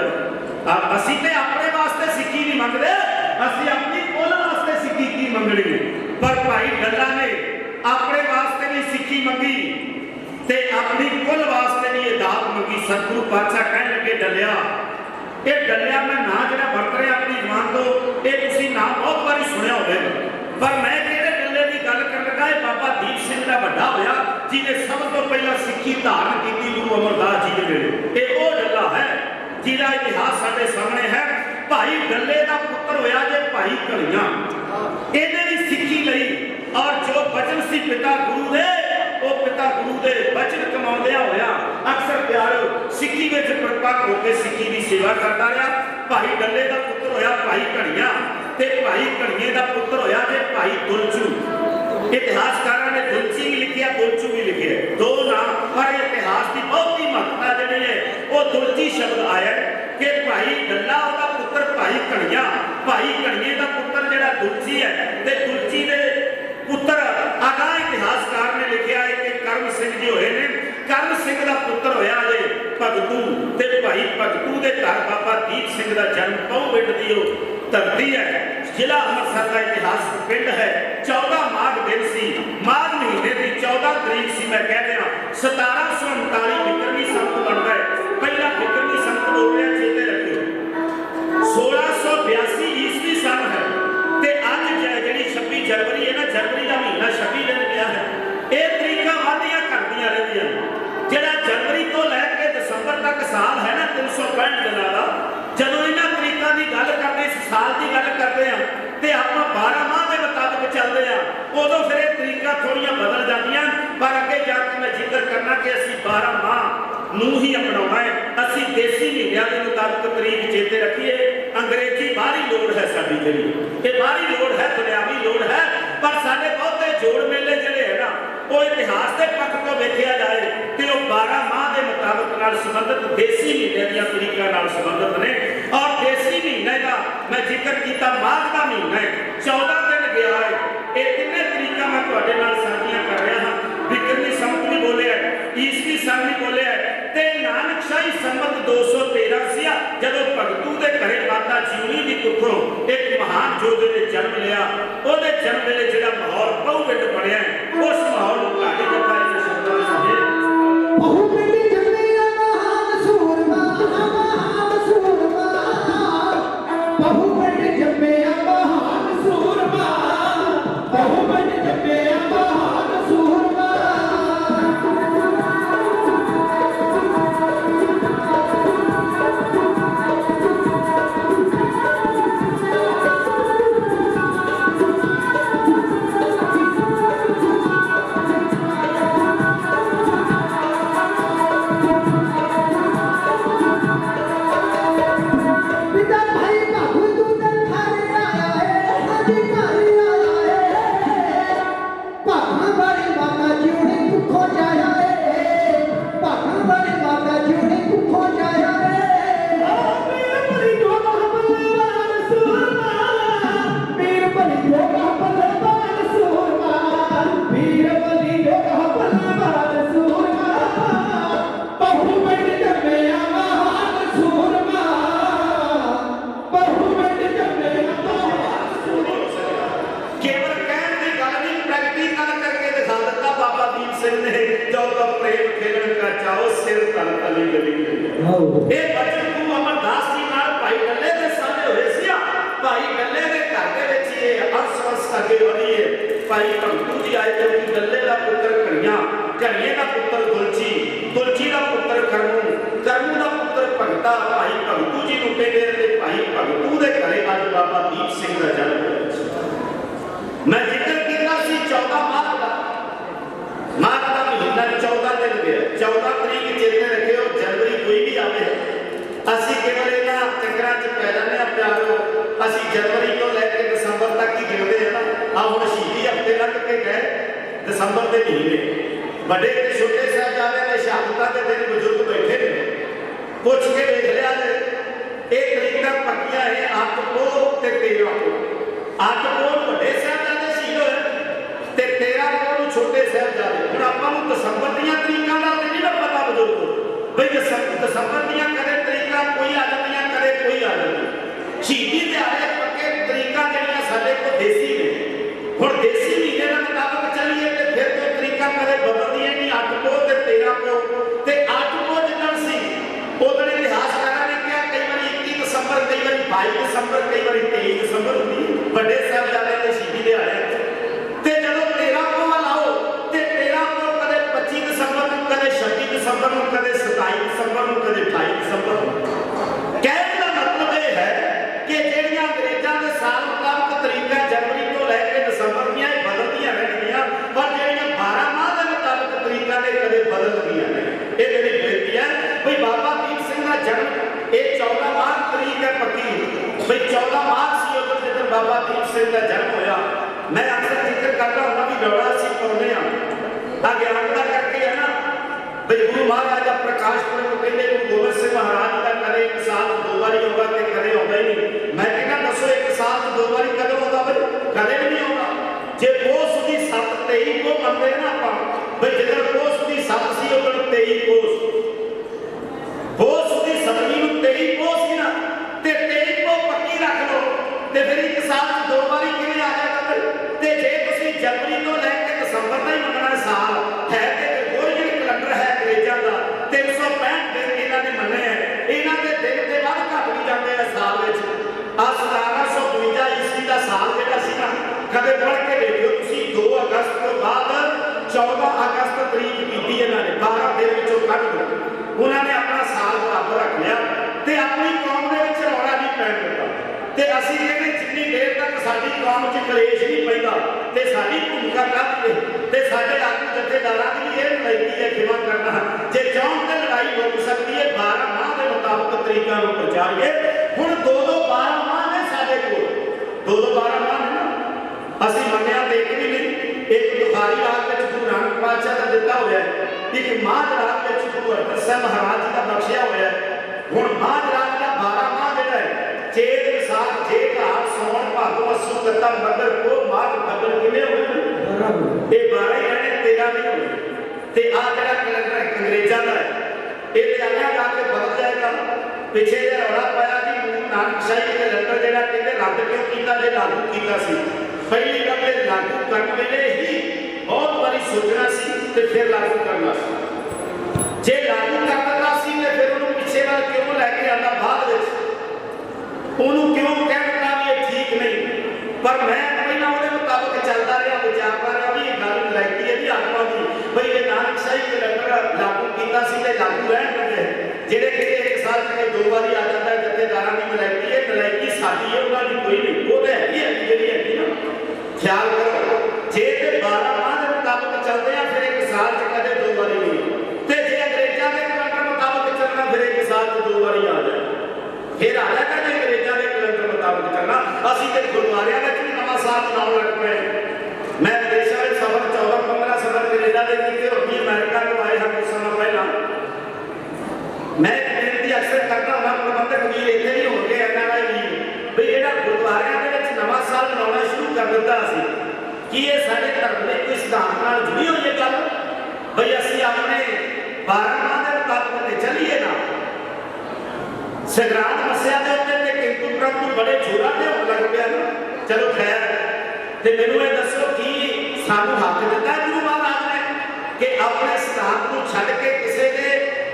असी तो अपने वास्ते सिक्खी नहीं मंगते, असी अपनी कुल वास्ते सिक्खी की मंगनी। पर भाई डल्ला ने अपने वास्ते भी सिक्खी मंगी ते अपनी कुल वास्ते भी ये दात मंगी। सतगुरु पातशाह कहने लगे डलिया, ये डलिया मैं ना जो वरत रहा अपनी जबान तो ये तुसीं नाम बहुत बारी सुनिया होगा, पर मैं किहड़े डल्ले की गल कर लगा बाबा दीप सिंह का वड्डा होया जिन्हें सब तो पहला सिक्खी धारण की गुरु अमरदास जी के वेले। ये वो डल्ला है जिहदा इतिहास साडे सामने है। भाई डल्ले का पुत्र होया जे भाई घड़ियां, इहने भी सिक्खी लई और जो बचन सी पिता गुरु दे वो पिता गुरु दे बचन कमाउंदिया होया अक्सर प्यारो सिक्खी में परिपक्व होकर सिक्खी की सेवा करता रहा। भाई डल्ले का पुत्र होया भाई घड़ियां ते भाई घड़िए का पुत्र होया जे भाई दुलचू। इतिहासकारों ने दुलची भी लिखिया दुलचू भी लिखे, दो नाम, पर इतिहास की बहुत ही महत्ता जिहड़ी है वो दुलची शब्द आया कि भाई डल्ला उसका पुत्र भाई घड़िया, भाई घड़िए का पुत्र जिहड़ा दुलची है ते दुलची दे पुत्र आगा इतिहासकार ने लिखा है कि करम सिंह जी होए ने, करम सिंह का पुत्र होया जे भगतू ते भाई भगतू के घर बाबा दीप सिंह का जन्म पऊ पिंड दी धरती है, जिला अमृतसर का इतिहास पिंड है। 14 माघ दिन सी, माघ महीने की 14 तरीक सी, मैं कह रहा 1739 विक्रमी संत बन गए। पहला विक्रमी संत बोल रहे चेते रखियो 1682 ईस्वी सन है ते अज जी 26 जनवरी है ना, जनवरी का महीना 26 दिन गया है। ये तरीका वादियां करदियां रहिंदियां, जिहड़ा जनवरी तो लैके दिसंबर तक साल है ना 365 दिनों का, जदों इन्हां तरीकों की गल करते इस साल की गल करते हैं तो आप 12 माह के मुताबिक चलते हैं, उदों फिर ये तरीका थोड़ियां बदल जांदियां। पर अगे जाके मैं जिक्र करना कि असीं 12 माह नूं ही अपनाउणा है, असीं देसी महीनों के मुताबिक तरीक चेते रखिए। अंग्रेजी बाहरी लोड़ है साडी जिहड़ी, ये बाहरी लोड़ है, दुनियावी लोड़ है, पर साडे बहुते जोड़ मेले जिहड़े है ना वो इतिहास के पक्ष तो वेखिया जाए तो वो 12 माह के मुताबिक नाल संबंधित देसी महीने दी तरीकों नाल संबंधित ने। और देसी महीने का मैं जिक्र किया, माघ का महीना है 14 दिन गया है। ये तिने तरीका मैं तुहाडे नाल साझियां कर रहा हाँ। विक्रमी संत भी बोले है, ईस्वी सन भी बोले है ते नानकशाही संमत 213 सिया जदों भगतू के घरे माता जीवनी की कुखों एक महान जोधे ने जन्म लिया। ਉਹਦੇ जन्म वेले जिहड़ा माहौल बहु पिंड बनया उस माहौल ਨੂੰ घाटी जथा इस शब्दां ਵਿੱਚ समझे। बहु पिंड जन्मिया महान सूरमा, महान सूरमा ਇਹ ਬਚਨ ਗੁਰੂ ਅਮਰਦਾਸ ਜੀ ਨਾਲ ਭਾਈ ਡੱਲੇ ਦੇ ਸਾਹਮਣੇ ਹੋਏ ਸੀ। ਭਾਈ ਡੱਲੇ ਦੇ ਘਰ ਦੇ ਵਿੱਚ ਇਹ ਅਰਸ ਅੱਗੇ ਵਧੀ ਹੈ। ਭਾਈ ਭਗਤੂ ਜੀ ਆਏ ਜੋ ਕਿ ਡੱਲੇ ਦਾ ਪੁੱਤਰ ਘੜੀਆਂ, ਘੜੀਏ ਦਾ ਪੁੱਤਰ ਦੁਲਚੀ, ਦੁਲਚੀ ਦਾ ਪੁੱਤਰ ਕਰਮੂ, ਕਰਮੂ ਦਾ ਪੁੱਤਰ ਭਗਤਾ ਭਾਈ ਭਗਤੂ ਜੀ ਨੂੰ ਕਹਿੰਦੇ ਤੇ ਭਾਈ ਭਗਤੂ ਦੇ ਘਰੇ ਅੱਜ ਬਾਬਾ ਦੀਪ ਸਿੰਘ ਦਾ ਜਨਮ ਹੋਇਆ। ਮੈਂ ਜ਼ਿਕਰ ਕੀਤਾ ਸੀ 14 ਮਾਘ ਦਾ ਮਹੀਨਾ 14 ਦਿਨ ਗਿਆ। 14 ਤਰੀਕ ਚੇਤੇ ਰੱਖਿਓ, ਜਨਵਰੀ ਕੋਈ ਵੀ ਆਵੇ ਅਸੀਂ ਕੇਵਲ ਇਹਨਾਂ ਚੱਕਰਾਂ 'ਚ ਪੈ ਜਾਂਦੇ ਆ ਪਿਆਰੋ। ਅਸੀਂ ਜਨਵਰੀ ਤੋਂ ਲੈ ਕੇ ਦਸੰਬਰ ਤੱਕ ਹੀ ਗਿਣਦੇ ਆ ਨਾ। ਹੁਣ ਸ਼ਹੀਦੀ ਹਫ਼ਤੇ ਲੰਘ ਕੇ ਗਏ, ਦਸੰਬਰ ਦੇ ਮਹੀਨੇ ਵੱਡੇ ਤੇ ਛੋਟੇ ਸਾਹਿਬਜ਼ਾਦਿਆਂ ਦੇ ਸ਼ਹਾਦਤਾਂ ਦੇ ਦਿਨ ਬਜ਼ੁਰਗ ਬੈਠੇ ਨੇ। ਪੁੱਛ ਕੇ ਵੇਖ ਲਿਆ ਜੇ ਇਹ ਤਰੀਕਾਂ ਪੱਕੀਆਂ ਹੈ 8 ਪੋਹ ਤੇ 13 ਪੋਹ। 8 ਪੋਹ ਵੱਡੇ ਸਾਹਿਬਜ਼ਾਦੇ ਸ਼ਹੀਦ ਹੋਏ ਤੇ 13 ਪੋਹ ਨੂੰ ਛੋਟੇ ਸਾਹਿਬਜ਼ਾਦੇ। ਹੁਣ ਆਪਾਂ ਨੂੰ ਦਸੰਬਰ ਦੀਆਂ ਤਰੀਕਾਂ ਦਾ ਤੇ ਨਹੀਂ ਨਾ ਪਤਾ ਬਜ਼ੁਰਗੋ, ਬਈ ਦਸੰਬਰ ਦੀਆਂ ਕਦੇ ਤਰੀਕਾਂ ਕੋਈ ਆ ਜਾਂਦੀਆਂ ਕਦੇ ਕੋਈ ਆ ਜਾਂਦੀ। ਸ਼ਹੀਦੀ ਦਿਹਾੜੇ ਪੱਕੇ ਤਰੀਕਾਂ ਜਿਹੜੀਆਂ ਸਾਡੇ ਕੋਲ ਦੇਸੀ ਨੇ। ਹੁਣ ਦੇਸੀ ਮਹੀਨੇ ਦੇ ਮੁਤਾਬਕ ਚੱਲੀਏ ਤੇ ਫਿਰ ਤੋਂ ਤਰੀਕਾਂ ਕਦੇ ਬਦਲਦੀਆਂ ਨਹੀਂ। 8 ਪੋਹ ਤੇ 13 ਪੋਹ ਤੇ 8 ਪੋਹ ਜਿੱਦਣ ਸੀ ਉਦੋਂ ਇਤਿਹਾਸਕਾਰਾਂ ਨੇ ਕਿਹਾ ਕਈ ਵਾਰੀ 21 ਦਸੰਬਰ, ਕਈ ਵਾਰੀ 22 ਦਸੰਬਰ, ਕਈ ਵਾਰੀ 23 ਦਸੰਬਰ ਹੁੰਦੀ ਵੱਡੇ ਸਾਹਿਬਜ਼ਾਦਿਆਂ ਦੇ ਸ਼ਹੀਦੀ ਦਿਹਾੜੇ। ਤੇ ਜਦੋਂ 13 ਪੋਹ ਲਾਓ ਤੇ 13 ਪੋਹ ਕਦੇ 25 ਦਸੰਬਰ ਨੂੰ, ਕਦੇ 26 ਦਸੰਬਰ ਨੂੰ, ਕਦੇ 27 ਦਸੰਬਰ ਨੂੰ, ਕਦੇ 28 ਦਸੰਬਰ ਨੂੰ। ਕਹਿਣ ਦਾ ਮਤਲਬ ਇਹ ਹੈ ਕਿ ਜਿਹੜੀਆਂ ਅੰਗਰੇਜ਼ਾਂ ਦੇ ਸਾਲ ਮੁਤਾਬਕ ਤਰੀਕਾਂ ਜਨਵਰੀ ਤੋਂ ਲੈ ਕੇ ਦਸੰਬਰ ਦੀਆਂ ਇਹ ਬਦਲਦੀਆਂ ਰਹਿਣਗੀਆਂ, ਪਰ ਜਿਹੜੀਆਂ 12 ਮਾਹ ਦੇ ਮੁਤਾਬਕ ਤਰੀਕਾਂ ਨੇ ਕਦੇ ਬਦਲਦੀਆਂ ਨੇ। ਇਹ ਮੇਰੀ ਬੇਨਤੀ ਹੈ ਵੀ ਬਾਬਾ ਦੀਪ ਸਿੰਘ ਦਾ ਜਨਮ ਇਹ 14 ਮਾਰਚ ਤਰੀਕ ਹੈ ਪੱਕੀ। ਵੀ 14 ਮਾਰਚ ਸੀ ਉਦੋਂ ਜਦੋਂ ਬਾਬਾ ਦੀਪ ਸਿੰਘ ਦਾ ਜਨਮ ਹੋਇਆ। ਮੈਂ ਅਕਸਰ ਜ਼ਿਕਰ ਕਰਦਾ ਹੁੰਦਾ ਵੀ ਰੌਲਾ ਅਸੀਂ ਪਾਉਂਦੇ ਆ ਗਿਆਨ ਦਾ ਕਰਕੇ ਹੈ ਨਾ। ਬਈ ਗੁਰੂ ਮਹਾਰਾਜ ਦਾ ਪ੍ਰਕਾਸ਼ ਪੁਰਬ ਕਹਿੰਦੇ ਗੁਰੂ ਗੋਬਿੰਦ ਸਿੰਘ ਮਹਾਰਾਜ ਦਾ ਕਦੇ ਇੱਕ ਸਾਲ 'ਚ 2 ਵਾਰੀ ਆਉਂਦਾ ਤੇ ਕਦੇ ਆਉਂਦਾ ਹੀ ਨਹੀਂ। ਮੈਂ ਕਹਿੰਦਾ ਦੱਸੋ ਇੱਕ ਸਾਲ 'ਚ 2 ਵਾਰੀ ਕਦੋਂ ਆਉਂਦਾ? ਬਈ ਕਦੇ ਵੀ ਨਹੀਂ ਆਉਂਦਾ। ਜੇ ਪੋਸ ਦੀ 7 23 ਕੋ ਮੰਨਦੇ ਨਾ ਆਪਾਂ, ਬਈ ਜਦੋਂ ਪੋਸ ਦੀ 7 ਸੀ ਉਦੋਂ 23 ਪੋਸ ਦੀ 7ਵੀਂ ਨੂੰ 23 ਪੋਸ ਸੀ ਨਾ ਤੇ 23 ਕੋ ਪੱਕੀ ਰੱਖ ਲਓ ਤੇ ਫਿਰ ਇੱਕ ਸਾਲ 'ਚ 2 ਵਾਰੀ ਕਿਵੇਂ ਆ ਜਾਏਗਾ? ਤੇ ਜੇ ਤੁਸੀਂ ਜਨਵਰੀ ਤੋਂ ਲੈ ਕੇ ਦਸੰਬਰ ਦਾ ਹੀ ਮੰਨਣਾ ਸਾਲ ਹੈ ਤੇ ਗੋਰੀਅਨ ਕੈਲੰਡਰ ਹੈ ਅੰਗਰੇਜ਼ਾਂ ਦਾ 365 ਦਿਨ ਇਹਨਾਂ ਨੇ ਮੰਨੇ ਹੈ। ਇਹਨਾਂ ਦੇ ਦਿਨ ਦੇ ਵੱਧ ਘੱਟ ਵੀ ਜਾਂਦੇ ਆ ਸਾਲ ਵਿੱਚ। 1752 ਈਸਵੀ ਦਾ ਸਾਲ ਜਿਹੜਾ ਸੀ ਨਾ ਕਦੇ ਪੜ੍ਹ ਕੇ ਦੇਖਿਓ ਤੁਸੀਂ 2 ਅਗਸਤ ਤੋਂ ਬਾਅਦ 14 ਅਗਸਤ ਤਰੀਕ ਕੀਤੀ ਇਹਨਾਂ ਨੇ 12 ਦਿਨ ਵਿੱਚੋਂ ਕੱਢ ਦਿੱਤੇ। ਉਹਨਾਂ ਨੇ ਆਪਣਾ ਸਾਲ ਬਰਾਬਰ ਰੱਖ ਲਿਆ ਤੇ ਆਪਣੀ ਕੌਮ ਦੇ ਵਿੱਚ ਰੌਲਾ ਨਹੀਂ ਪੈਣ ਦਿੱਤਾ। ਤੇ ਅਸੀਂ ਕਹਿੰਦੇ ਜਿੰਨੀ ਦੇਰ ਤੱਕ ਸਾਡੀ ਕੌਮ 'ਚ ਕਲੇਸ਼ ਨਹੀਂ ਪੈਂਦਾ ਤੇ ਸਾਡੀ ਭੂਮਿਕਾ ਕਰਦੇ ਤੇ ਸਾਡੇ ਆਗੂ ਜਥੇਦਾਰਾਂ ਦੀ ਇਹ ਨਲਾਇਕੀ ਹੈ ਖਿਮਾ ਕਰਨਾ। ਜੇ ਚਾਹੁਣ ਤੇ ਲੜਾਈ ਰੁਕ ਸਕਦੀ ਹੈ 12 ਮਾਹ ਦੇ ਮੁਤਾਬਕ ਤਰੀਕਾਂ ਨੂੰ ਪ੍ਰਚਾਰੀਏ। ਹੁਣ 2-2 12 ਮਾਹ ਨੇ ਸਾਡੇ ਕੋਲ, 2-2 12 ਮਾਹ ਨੇ ਨਾ। ਅਸੀਂ ਮੰਨਿਆ ਤੇ ਇੱਕ ਵੀ ਨਹੀਂ। ਇੱਕ ਬੁਖਾਰੀ ਰਾਗ ਵਿੱਚ ਗੁਰੂ ਨਾਨਕ ਪਾਤਸ਼ਾਹ ਦਾ ਦਿੱਤਾ ਹੋਇਆ ਹੈ, ਇੱਕ ਮਾਝ ਰਾਗ ਵਿੱਚ ਗੁਰੂ ਹਰਿਮੰਦਰ ਸਾਹਿਬ ਮਹਾਰਾਜ ਜੀ ਦਾ ਬਖਸ਼ਿਆ ਹੋਇਆ ਹੈ। ਹੁਣ ਮਾਝ ਰਾਗ ਦਾ 12 ਮਾਹ ਜਿਹੜਾ ਹੈ ਚੇਤ ਵਿਸਾਖ ਜੇਠ ਹਾੜ ਸੌਣ ਭਾਦੋਂ ਅੱਸੂ ਕੱਤਾ ਮੱਘਰ ਪੋਹ ਮਾਘ ਫੱਗਣ ਕਿੰਨੇ ਹੋਏ ਨੇ? ਇਹ 12 ਹੀ ਰਹਿਣੇ, 13 ਨਹੀਂ ਹੋਏ। ਤੇ ਆ ਜਿਹੜਾ ਕੈਲੰਡਰ ਅੰਗਰੇਜ਼ਾਂ ਦਾ ਹੈ ਇਹ ਤੇ ਅੱਗੇ ਜਾ ਕੇ ਬਦਲ ਜਾਏਗਾ। ਪਿੱਛੇ ਜੇ ਰੌਲਾ ਪਾਇਆ ਕਿ ਗੁਰੂ ਨਾਨਕ ਸਾਹਿਬ ਕੈਲੰਡਰ ਜਿਹੜਾ ਕਹਿੰਦੇ ਰੱਦ ਕਿਉਂ ਕੀਤਾ? ਜੇ ਲਾਗੂ ਕੀਤਾ ਸੀ ਪਹਿਲੀ ਗੱਲ ਇਹ ਲਾਗੂ ਕਰਨ ਵੇਲੇ ਹੀ ਬਹੁਤ ਵਾਰੀ ਸੋਚਣਾ ਸੀ ਤੇ ਫਿਰ ਲਾਗੂ ਕਰਨਾ ਸੀ। ਜੇ ਲਾਗੂ ਕਰ ਦਿੱਤਾ ਸੀ ਤੇ ਫਿਰ ਉਹਨੂੰ ਪਿੱਛੇ ਨਾਲ ਕਿਉਂ ਲੈ ਕੇ ਆਉਂਦਾ? ਬਾਅਦ ਵਿੱਚ ਉਹਨੂੰ ਕਿਉਂ ਕਹਿਣਾ ਵੀ ਇਹ ਠੀਕ ਨਹੀਂ? ਪਰ ਮੈਂ ਪਹਿਲਾਂ ਉਹਦੇ ਮੁਤਾਬਕ ਚੱਲਦਾ ਰਿਹਾ, ਵਿਚਾਰਦਾ ਰਿਹਾ ਵੀ ਇਹ ਗੱਲ ਨਲਾਇਕੀ ਹੈ ਵੀ ਆਪਾਂ ਦੀ ਬਈ ਇਹ ਨਾਨਕ ਸਾਹਿਬ ਕੈਲੰਡਰ ਲਾਗੂ ਕੀਤਾ ਸੀ ਤੇ ਲਾਗੂ ਰਹਿਣ ਦਿੰਦੇ। ਜਿਹੜੇ ਕਿਤੇ ਇੱਕ ਸਾਲ ਕਿਤੇ 2 ਵਾਰੀ ਆ ਜਾਂਦਾ ਜਥੇਦਾਰਾਂ ਦੀ ਨਲਾਇਕੀ ਹੈ, ਨਲਾਇਕੀ ਸਾਡੀ ਹੈ, ਉਹਨਾਂ ਦੀ ਕੋਈ ਨਹੀਂ। ਉਹ ਤਾਂ ਹੈਗੀ ਹੈ ਜਿਹੜੀ ਹੈਗੀ ਨਾ। ਖਿਆਲ ਕਰੋ ਜੇ ਤੇ 12 ਮਾਹ ਦੇ ਮੁਤਾਬਕ ਚੱਲਦੇ ਆ ਫਿਰ ਇੱਕ ਸਾਲ 'ਚ ਕਦੇ 2 ਵਾਰੀ ਨਹੀਂ। ਤੇ ਜੇ ਅੰਗਰੇਜ਼ਾਂ ਦੇ ਕੈਲੰਡਰ ਮੁਤਾਬਕ ਚੱਲਣਾ ਫਿਰ ਇੱਕ ਸਾਲ 'ਚ 2 ਵਾਰੀ ਆ ਜਾਏ। ਫਿਰ ਆ ਜਾਏਗਾ ਜੇ ਅੰਗਰੇਜ਼ਾਂ ਦੇ ਕੈਲੰਡਰ ਮੁਤਾਬਕ ਚੱਲਣਾ। ਅਸੀਂ ਤੇ ਗੁਰਦੁਆਰਿਆਂ ਵਿੱਚ ਵੀ ਨਵਾਂ ਸਾਲ ਮਨਾਉਣ ਲੱਗ ਪਏ। ਮੈਂ ਵਿਦੇਸ਼ਾਂ ਵਿੱਚ ਸਫ਼ਰ 14-15 ਸਫ਼ਰ ਕੈਨੇਡਾ ਦੇ ਕੀਤੇ, ਹੋਣੀ ਅਮਰੀਕਾ ਤੋਂ ਆਏ ਹਾਂ ਕੁਝ ਸਮਾਂ ਪਹਿਲਾਂ। ਮੈਂ ਬੇਨਤੀ ਅਕਸਰ ਕਰਦਾ ਹੁੰਦਾ ਪ੍ਰਬੰਧਕ ਵੀਰ ਇੱਥੇ ਵੀ ਹੋ ਗਏ NRI ਵੀ ਵੀ ਜਿਹੜਾ ਗੁਰਦੁਆਰਿਆਂ ਦੇ ਵਿੱਚ ਨਵਾਂ ਸਾਲ ਮਨਾਉਣਾ ਸ਼ੁਰੂ ਕਰ ਦਿੱਤਾ ਸੀ ਕਿ ਇਹ ਸਾਡੇ ਧਰਮ ਦੇ ਕੋਈ ਸਿਧਾਂਤ ਨਾਲ ਜੁੜੀ ਹੋਈ ਹੈ ਗੱਲ? ਬਈ ਅਸੀਂ ਆਪਣੇ 12 ਮਾਹ ਦੇ ਮੁਤਾਬਕ ਤੇ ਚੱਲੀਏ ਨਾ। ਸੰਗਰਾਂਦ ਮੱਸਿਆ ਦੇ ਉੱਤੇ ਤੇ ਕਿੰਤੂ ਪ੍ਰੰਤੂ ਬੜੇ ਜ਼ੋਰਾਂ ਤੇ ਹੋਣ ਲੱਗ ਪਿਆ ਨਾ। ਚਲੋ ਖੈਰ, ਤੇ ਮੈਨੂੰ ਇਹ ਦੱਸੋ ਕਿ ਸਾਨੂੰ ਹੱਕ ਦਿੱਤਾ ਗੁਰੂ ਮਹਾਰਾਜ ਨੇ ਕਿ ਆਪਣੇ ਸਿਧਾਂਤ ਨੂੰ ਛੱਡ ਕੇ ਕਿਸੇ ਦੇ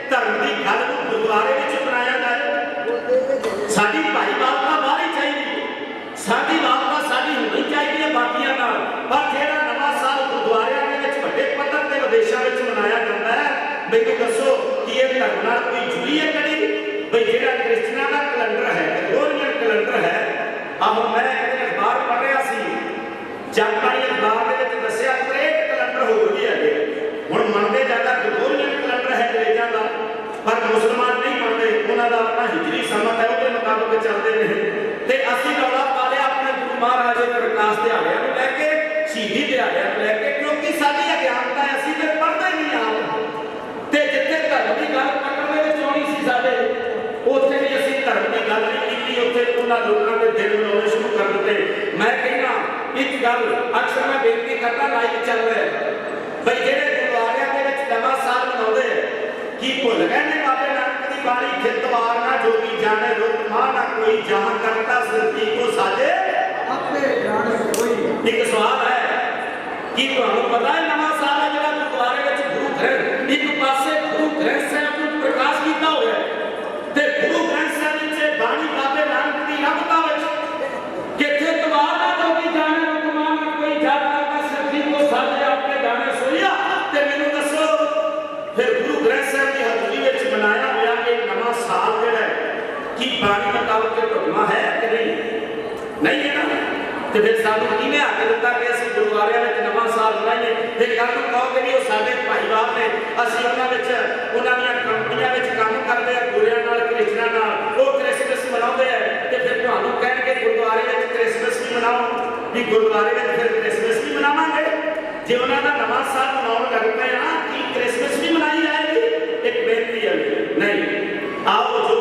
ਧਰਮ ਦੀ ਗੱਲ ਨੂੰ ਗੁਰਦੁਆਰੇ ਵਿੱਚ ਮਨਾਇਆ ਜਾਏ। ਸਾਡੀ ਭਾਈਵਾਲਤਾ ਬਾਹਰ ਹੀ ਚਾਹੀਦੀ ਹੈ, ਸਾਡੀ ਵਾਲਤਾ ਸਾਡੀ ਹੋਣੀ ਚਾਹੀਦੀ ਹੈ ਬਾਕੀਆਂ ਨਾਲ। ਪਰ ਜਿਹੜਾ ਨਵਾਂ ਸਾਲ ਗੁਰਦੁਆਰਿਆਂ ਦੇ ਵਿੱਚ ਵੱਡੇ ਪੱਧਰ ਤੇ ਵਿਦੇਸ਼ਾਂ ਵਿੱਚ ਮਨਾਇਆ ਜਾਂਦਾ ਹੈ, ਮੈਨੂੰ ਦੱਸੋ ਕਿ ਇਹ ਧਰਮ ਨਾਲ ਕੋਈ ਜੁੜੀ ਹੈ ਕਦੀ? ਬਈ ਜਿਹੜਾ ਕ੍ਰਿਸਚਨਾਂ ਦਾ ਕੈਲੰਡਰ ਹੈ, ਗ੍ਰੈਗੋਰੀਅਨ ਕੈਲੰਡਰ ਹੈ, ਆਹੋ ਮੈਂ ਇੱਕ ਅਖਬਾਰ ਪੜ੍ਹ ਰਿਹਾ ਸੀ, ਜਗਬਾਣੀ ਅਖਬਾਰ ਦੇ ਵਿੱਚ ਦੱਸਿਆ 63 ਕੈਲੰਡਰ ਹੋ ਗਏ ਹੈਗੇ। ਹੁਣ ਮੰਨਦੇ ਜ਼ਿਆਦਾ ਗ੍ਰੈਗੋਰੀਅਨ ਕੈਲੰਡਰ ਹੈ ਅੰਗਰੇਜ਼ਾਂ ਦਾ, ਪਰ ਮੁਸਲਮਾਨ ਨਹੀਂ ਮੰਨਦੇ, ਉਹਨਾਂ ਦਾ ਆਪਣਾ ਹਿਜਰੀ ਸੰਮਤ ਹੈ, ਉਹਦੇ ਮੁਤਾਬਕ ਚੱਲਦੇ ਨੇ। ਤੇ ਅਸੀਂ ਰੌਲਾ ਪਾ ਲਿਆ ਆਪਣੇ ਗੁਰੂ ਮਹਾਰਾਜ ਦੇ ਪ੍ਰਕਾਸ਼ ਦਿਹਾੜਿਆਂ ਨੂੰ ਲੈ ਕੇ, ਸ਼ਹੀਦੀ ਦਿਹਾੜਿਆਂ ਨੂੰ ਲੈ ਕੇ, ਕਿਉਂਕਿ ਸਾਡੀ ਅਗਿਆਨਤਾ ਹੈ, ਅਸੀਂ ਤੇ ਪੜ੍ਹਦੇ ਨਹੀਂ ਆਪ। ਤੇ ਜਿੱਥੇ ਧਰਮ ਦੀ ਗੱਲ ਪਕੜ ਦੇ ਵਿੱਚ ਆਉਣੀ ਸੀ ਸਾਡੇ, ਉੱਥੇ ਵੀ ਅਸੀਂ ਧਰਮ ਦੀ ਗੱਲ ਨਹੀਂ ਕੀਤੀ, ਉੱਥੇ ਉਹਨਾਂ ਲੋਕਾਂ ਦੇ ਦਿਲ ਬਣਾਉਣੇ ਸ਼ੁਰੂ ਕਰ ਦਿੱਤੇ। ਮੈਂ ਕਹਿੰਦਾ ਇੱਕ ਗੱਲ ਅਕਸਰ ਮੈਂ ਬੇਨਤੀ ਕਰਦਾ, ਲਾਈਵ ਚੱਲ ਰਿਹਾ ਬਈ ਜਿਹੜੇ ਗੁਰਦੁਆਰਿਆਂ ਦੇ ਵਿੱਚ ਨਵਾਂ ਸਾਲ ਮਨਾਉਂਦੇ ਕੀ ਭੁੱਲ ਗਏ ਨੇ ਬਾਬੇ ਨਾਨਕ ਦੀ ਬਾਣੀ, ਖਿੱਤਵਾਰ ਨਾ ਜੋਗੀ ਜਾਣੇ ਰੁੱਤ ਮਾਂ ਨਾ ਕੋਈ ਜਾਣ ਕਰਤਾ ਸਿਰਤੀ ਕੋ ਸਾਜੇ ਆਪੇ ਜਾਣੇ ਕੋਈ। ਇੱਕ ਸਵਾਲ ਹੈ, ਕੀ ਤੁਹਾਨੂੰ ਪਤਾ ਹੈ ਨਵਾਂ ਸਾਲ ਹੈ ਜਿਹੜਾ ਗੁਰਦੁਆਰੇ ਵਿੱਚ ਗੁਰੂ ਗ੍ਰੰਥ, ਇੱਕ ਪਾਸੇ ਗੁਰੂ ਗ੍ਰੰਥ ਸਾਹਿਬ ਨੂੰ ਪ੍ਰਕਾਸ਼ ਕੀਤਾ ਹੋਇਆ ਤੇ ਗੁਰੂ ਗ੍ਰੰਥ ਸਾਹਿਬ ਵਿੱਚ ਬਾਣੀ ਬਾਬੇ ਨਾਨਕ ਦੀ ਰਬਤਾ ਵਿੱਚ ਕਿ ਖਿੱਤਵਾਰ ਨਾ ਜੋਗੀ ਜਾਣੇ ਰੁੱਤ ਮਾਂ ਨਾ ਕੋਈ ਜਾਣ ਕਰਤਾ ਸਿਰਤੀ ਕੋ ਸਾਜੇ ਆਪੇ ਜਾਣੇ ਸੋਈਆ। ਤੇ ਮੈਨੂੰ ਦੱਸੋ ਫਿਰ ਗੁਰੂ ਗ੍ਰੰਥ ਸਾਹਿਬ ਦੀ ਹਜ਼ੂਰੀ ਵਿੱਚ ਮਨਾਇਆ ਹੋਇਆ ਇਹ ਨਵਾਂ ਸਾਲ ਜਿਹੜਾ ਹੈ ਕੀ ਬਾਣੀ ਮੁਤਾਬਕ ਢੁਕਵਾਂ ਹੈ ਕਿ ਨਹੀਂ? ਨਹੀਂ ਹੈ ਨਾ। ਤੇ ਫਿਰ ਸਾਨੂੰ ਕਿਹਨੇ ਹੱਕ ਦਿੱਤਾ ਕਿ ਅਸੀਂ ਗੁਰਦੁਆਰਿਆਂ ਵਿੱਚ ਨਵਾਂ ਸਾਲ ਮਨਾਈਏ? ਤੇ ਕੱਲ ਨੂੰ ਕਹੋਗੇ ਵੀ ਉਹ ਸਾਡੇ ਭਾਈਵਾਲ ਨੇ, ਅਸੀਂ ਉਹਨਾਂ ਵਿੱਚ ਉਹਨਾਂ ਦੀਆਂ ਕੰਪਨੀਆਂ ਵਿੱਚ ਕੰਮ ਕਰਦੇ ਆ, ਗੁਰਿਆਂ ਨਾਲ ਕ੍ਰਿਸਚਨਾਂ ਨਾਲ, ਉਹ ਕ੍ਰਿਸਮਸ ਮਨਾਉਂਦੇ ਆ, ਤੇ ਫਿਰ ਤੁਹਾਨੂੰ ਕਹਿਣਗੇ ਗੁਰਦੁਆਰੇ ਵਿੱਚ ਕ੍ਰਿਸਮਸ ਵੀ ਮਨਾਓ, ਵੀ ਗੁਰਦੁਆਰੇ ਵਿੱਚ ਫਿਰ ਕ੍ਰਿਸਮਸ ਵੀ ਮਨਾਵਾਂਗੇ। ਜੇ ਉਹਨਾਂ ਦਾ ਨਵਾਂ ਸਾਲ ਮਨਾਉਣ ਲੱਗ ਪਏ ਆ, ਕੀ ਕ੍ਰਿਸਮਸ ਵੀ ਮਨਾਈ ਜਾਏਗੀ? ਇੱਕ ਬੇਨਤੀ ਹੈ, ਨਹੀਂ ਆਓ ਜੋ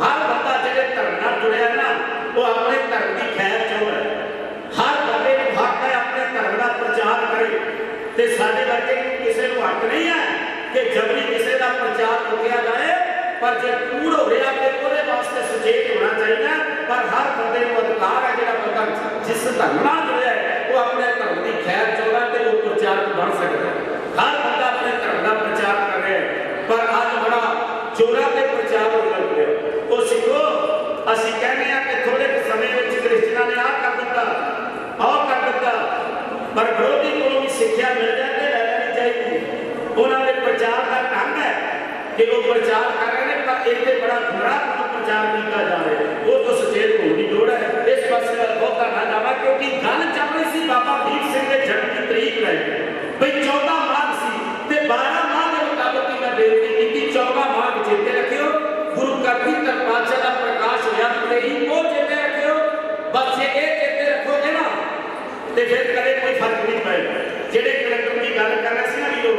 ਹਰ ਬੰਦਾ ਜਿਹੜੇ ਧਰਮ ਨਾਲ ਜੁੜਿਆ ਨਾ, ਉਹ ਆਪਣੇ ਧਰਮ ਦੀ ਖੈਰ ਚਾਹੁੰਦਾ ਹੈ। ਹਰ ਬੰਦੇ ਨੂੰ ਹੱਕ ਹੈ ਆਪਣੇ ਧਰਮ ਦਾ ਪ੍ਰਚਾਰ ਕਰੇ, ਤੇ ਸਾਡੇ ਵਰਗੇ ਕਿਸੇ ਨੂੰ ਹੱਕ ਨਹੀਂ ਹੈ ਕਿ ਜਬਰੀ ਕਿਸੇ ਦਾ ਪ੍ਰਚਾਰ ਰੋਕਿਆ ਜਾਏ। ਪਰ ਜੇ ਕੂੜ ਹੋ ਰਿਹਾ ਤੇ ਉਹਦੇ ਵਾਸਤੇ ਸੁਚੇਤ ਹੋਣਾ ਚਾਹੀਦਾ। ਪਰ ਹਰ ਬੰਦੇ ਨੂੰ ਅਧਿਕਾਰ ਹੈ, ਜਿਹੜਾ ਬੰਦਾ ਜਿਸ ਧਰਮ ਨਾਲ ਜੁੜਿਆ ਹੈ ਉਹ ਆਪਣੇ ਧਰਮ ਦੀ ਖੈਰ ਚਾਹੁੰਦਾ ਤੇ ਉਹ ਪ੍ਰਚਾਰਕ ਬਣ ਸਕਦਾ ਹੈ। ਹਰ ਬੰਦਾ ਆਪਣੇ ਧਰਮ ਦਾ ਪ੍ਰਚਾਰ ਕਰ ਰਿਹਾ ਹੈ, ਪਰ ਅੱਜ ਬੜਾ ਚੋਰਾਂ ਤੇ ਪ੍ਰਚਾਰ ਹੋਣ ਲੱਗ ਪਿਆ। ਉਹ ਸਿੱਖੋ, ਅਸੀਂ ਕਹਿੰਦੇ ਹਾਂ ਕਿ ਥੋੜੇ ਕੁ ਸਮੇਂ ਵਿੱਚ ਕ੍ਰਿਸਚਨਾਂ ਨੇ ਆਹ ਕਰ ਦਿੱਤਾ, ਆਹ ਕਰ ਦਿੱਤਾ, ਪਰ ਵਿਰੋਧੀ ਕੋਲੋਂ ਵੀ ਸਿੱਖਿਆ ਮਿਲ ਜਾਂਦੀ ਲੈ ਲੈਣੀ ਚਾਹੀਦੀ। ਉਹਨਾਂ ਦੇ ਪ੍ਰਚਾਰ ਦਾ ਢੰਗ ਹੈ ਕਿ ਉਹ ਪ੍ਰਚਾਰ ਕਰ ਰਹੇ ਨੇ, ਪਰ ਇਹਦੇ ਬੜਾ ਗੁੰਮਰਾਹ ਪ੍ਰਚਾਰ ਕੀਤਾ ਜਾ ਰਿਹਾ ਹੈ। ਉਹ ਤੋਂ ਸੁਚੇਤ ਹੋਣ ਦੀ ਲੋੜ ਹੈ। ਇਸ ਪਾਸੇ ਵੱਲ ਬਹੁਤਾ ਨਾ ਜਾਵਾਂ, ਕਿਉਂਕਿ ਗੱਲ ਚੱਲ ਰਹੀ ਸੀ ਬਾਬਾ ਦੀਪ ਸਿੰਘ ਦੇ ਜਨਮ ਦੀ ਤਰੀਕ ਲੈ ਕੇ, ਬਈ 14 ਮਾਘ ਸੀ ਤੇ 12 ਮਾਘ ਦੇ ਮੁਤਾਬਕ ਹੀ ਮੈਂ ਬੇਨਤੀ ਕੀਤੀ 14 ਮਾਘ ਚੇਤੇ ਰੱਖਿਓ, ਗੁਰੂ ਕਲਗੀਧਰ ਪਾਤਸ਼ਾਹ ਦਾ ਪ੍ਰਕਾਸ਼ ਹੋਇਆ ਤੇ ਹੀ ਉਹ ਚੇਤੇ ਰੱਖਿਓ। ਬਸ ਜੇ ਇਹ ਚੇਤੇ ਰੱਖੋਗੇ ਨਾ ਤੇ ਫਿਰ ਕਦੇ ਕੋਈ ਫਰਕ ਨਹੀਂ ਪਏਗਾ। ਜਿਹੜੇ ਕੈਲੰਡਰ ਦੀ ਗੱਲ ਕਰ ਰਹੇ ਸੀ ਨਾ ਵੀਰੋ,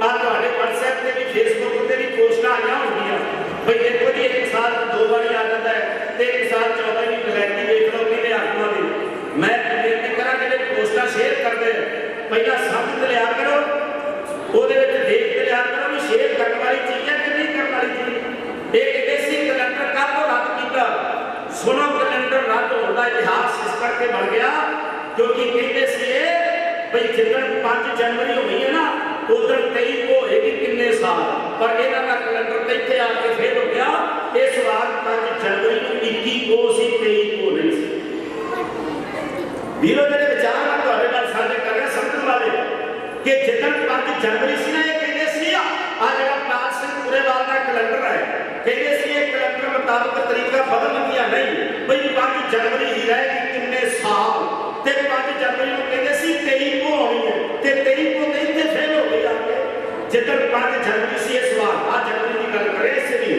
ਆ ਤੁਹਾਡੇ WhatsApp ਤੇ ਵੀ Facebook ਤੇ ਵੀ ਪੋਸਟਾਂ ਆਈਆਂ ਹੋਣਗੀਆਂ ਬਈ ਦੇਖੋ ਜੀ ਇੱਕ ਸਾਲ 2 ਵਾਰੀ ਆ ਜਾਂਦਾ ਹੈ ਤੇ ਇੱਕ ਸਾਲ 14 ਵੀ ਬਲੈਕੀ ਦੇਖ ਲਓ ਕਿਹਦੇ ਆਤਮਾ ਦੀ। ਮੈਂ ਬੇਨਤੀ ਕਰਾਂ ਜਿਹੜੇ ਪੋਸਟਾਂ ਸ਼ੇਅਰ ਕਰਦੇ ਪਹਿਲਾਂ ਸਮਝ ਲਿਆ ਕਰੋ, ਉਹਦੇ ਵਿੱਚ ਦੇਖ ਕੇ ਲਿਆ ਕਰੋ ਵੀ ਸ਼ੇਅਰ ਕਰਨ ਵਾਲੀ ਚੀਜ਼ ਹੈ ਕਿ ਨਹੀਂ ਕਰਨ ਵਾਲੀ ਚੀਜ਼। ਇਹ ਦੇਸੀ ਕੈਲੰਡਰ ਕਾਹਤੋਂ ਰੱਦ ਕੀਤਾ? ਸੁਣੋ, ਕੈਲੰਡਰ ਰੱਦ ਹੋਣ ਦਾ ਇਤਿਹਾਸ ਇਸ ਕਰਕੇ ਬਣ ਗਿਆ ਕਿਉਂਕਿ ਕਹਿੰਦੇ ਸੀ ਇਹ ਬਈ ਜਿੱਦਣ 5 ਜਨਵਰੀ ਹੋਈ ਹੈ ਨਾ ਉਦੋਂ 23 ਹੋਏਗੀ ਕਿੰਨੇ ਸਾਲ, ਪਰ ਇਹਨਾਂ ਦਾ ਕੈਲੰਡਰ ਇੱਥੇ ਆ ਕੇ ਫੇਲ ਹੋ ਗਿਆ। ਇਸ ਵਾਰ 5 ਜਨਵਰੀ ਨੂੰ 21 ਕੋ ਸੀ, 23 ਕੋ ਨਹੀਂ ਸੀ। ਵੀਰੋ ਜਿਹੜੇ ਵਿਚਾਰ ਮੈਂ ਤੁਹਾਡੇ ਨਾਲ ਸਾਂਝੇ ਕਰ ਰਿਹਾ ਸਮਝਣ ਵਾਲੇ ਕਿ ਜਿੱਦਣ 5 ਜਨਵਰੀ ਸੀ ਨਾ, ਇਹ ਕਹਿੰਦੇ ਸੀ ਆ ਜਿਹੜਾ ਪਾਲ ਸਿੰਘ ਪੁਰੇਵਾਲ ਦਾ ਕੈਲੰਡਰ ਹੈ, ਕਹਿੰਦੇ ਸੀ ਇਹ ਕੈਲੰਡਰ ਮੁਤਾਬਕ ਤਰੀਕਾ ਬਦਲਣ ਦੀਆਂ ਨਹੀਂ ਬਈ 5 ਜਨਵਰੀ ਹੀ ਰਹੇਗੀ ਕਿੰਨੇ ਸਾਲ, ਤੇ 5 ਜਨਵਰੀ ਨੂੰ ਕਹਿੰਦੇ ਸੀ 23 ਕੋ ਹੋਣੀ ਹੈ ਤੇ 23 ਕੋ ਤੇ ਇੱਥੇ ਫੇਲ ਹੋ ਗਈ ਆ ਕੇ। ਜਿੱਦਣ 5 ਜਨਵਰੀ ਸੀ ਇਸ ਵਾਰ ਆ ਜਨਵਰੀ ਦੀ ਗੱਲ ਕਰੇ ਇਸੇ ਲਈ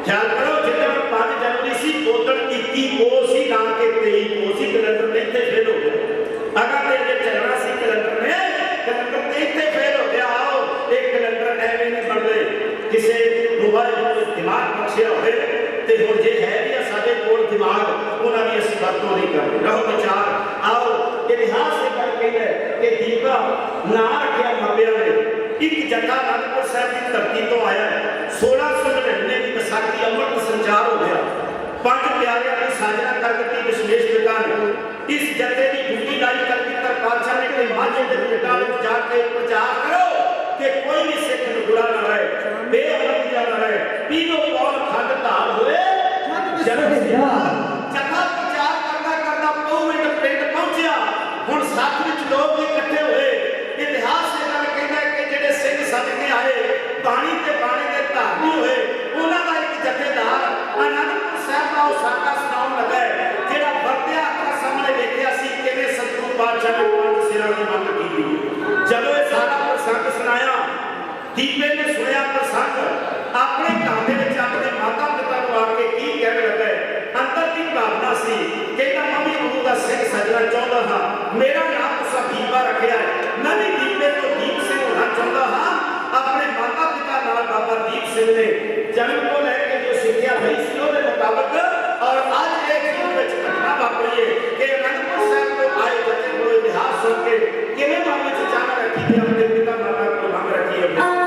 ਖਿਆਲ ਕਰੋ, ਜਿੱਦਣ 5 ਜਨਵਰੀ ਸੀ ਉਦੋਂ 21 ਕੋ ਸੀ ਨਾ ਕਿ 23 ਕੋ ਸੀ। ਕੈਲੰਡਰ ਤੇ ਇੱਥੇ ਫੇਲ ਹੋ ਗਿਆ। ਅਗਰ ਇਹ ਚੱਲਣਾ ਸੀ ਕੈਲੰਡਰ ਨੇ, ਕੈਲੰਡਰ ਤੇ ਇੱਥੇ ਫੇਲ ਹੋ ਗਿਆ। ਆਓ ਇਹ ਕੈਲੰਡਰ ਐਵੇਂ ਨਹੀਂ ਬਣਦੇ, ਕਿਸੇ ਨੂੰ ਦਿਮਾਗ ਬਖਸ਼ਿਆ ਹੋਵੇ ਤੇ ਹੁਣ ਜੇ ਹੈ ਵੀ ਸਾਡੇ ਕੋਲ ਦਿਮਾਗ, ਉਹਨਾਂ ਦੀ ਅਸੀਂ ਵਰਤੋਂ ਨਹੀਂ ਕਰਦੇ। ਰਹੋ ਵਿਚਾਰ, ਆਓ ਇਤਿਹਾਸ ਦੇ ਗੱਲ ਕਹਿੰਦਾ ਕਿ ਦੀਪਾ ਨਾਂ ਰੱਖਿਆ ਮਾਪਿਆਂ ਨੇ। ਇੱਕ ਜੱਥਾ ਅਨੰਦਪੁਰ ਸਾਹਿਬ ਦੀ ਧਰਤੀ ਤੋਂ ਆਇਆ 1699 ਦੀ ਵਿਸਾਖੀ ਅੰਮ੍ਰਿਤ ਸੰਚਾਰ ਹੋ ਗਿਆ। 5 ਪਿਆਰਿਆਂ ਦੀ ਸਾਜਨਾ ਕਰ ਦਿੱਤੀ ਵਿਸ਼ੇਸ਼ ਪਿਤਾ ਨੇ। ਇਸ ਜੱਥੇ ਦੀ ਡਿਊਟੀ ਲਾਈ ਕਲਗੀਧਰ ਪਾਤਸ਼ਾਹ ਨੇ ਕਿ ਮਾਝੇ ਦੇ ਪਿੰਡਾਂ ਵਿੱਚ ਜਾ ਕੇ ਪ੍ਰਚਾਰ ਕਰੋ ਕਿ ਕੋਈ ਵੀ ਸਿੱਖ ਨੂੰ ਬੁਰਾ ਨਾ ਰਹੇ, ਬੇਅਦਬੀ ਨਾ ਰਹੇ, ਪੀਰੋ खंड धार होए जन्म सिया जथा प्रचार करदा करदा पौमिंट पिंड पहुंचिया हुण सत्त विच लोग इकट्ठे होए इतिहास ये गल कहंदा कि जिहड़े सिंह सद के आए बाणी ते बाणी दे धारनी होए उन्हां दा एक जथेदार आनंदपुर साहिब दा साका सुनाउण लगा जिहड़ा वरतिया अखां सामने वेखिया सी किवें सतगुरु पातशाह ने पंज सिरां दी मंग कीती जदों ये सारा प्रसंग सुनाया दीपे ने सुनिया प्रसंग अपने घर दे विच अपने माता पिता को आके की कहने लगा अंदर की भावना सी कहता मम्मी गुरु का सिंह सजना चाहता हाँ मेरा नाम तुसा दीपा रखिया है मैं भी दीपे को दीप सिंह होना चाहता हाँ अपने माता पिता नाल बाबा दीप सिंह ने जन्म को लेकर जो सिक्ख्या भई सी उहदे मुताबिक और आज एक जीवन विच घटना वापरी है कि आनंदपुर साहिब तो आए बच्चे को इतिहास सुन के किवें मन विच चाह रखी कि अपने पिता माता को मंग रखी है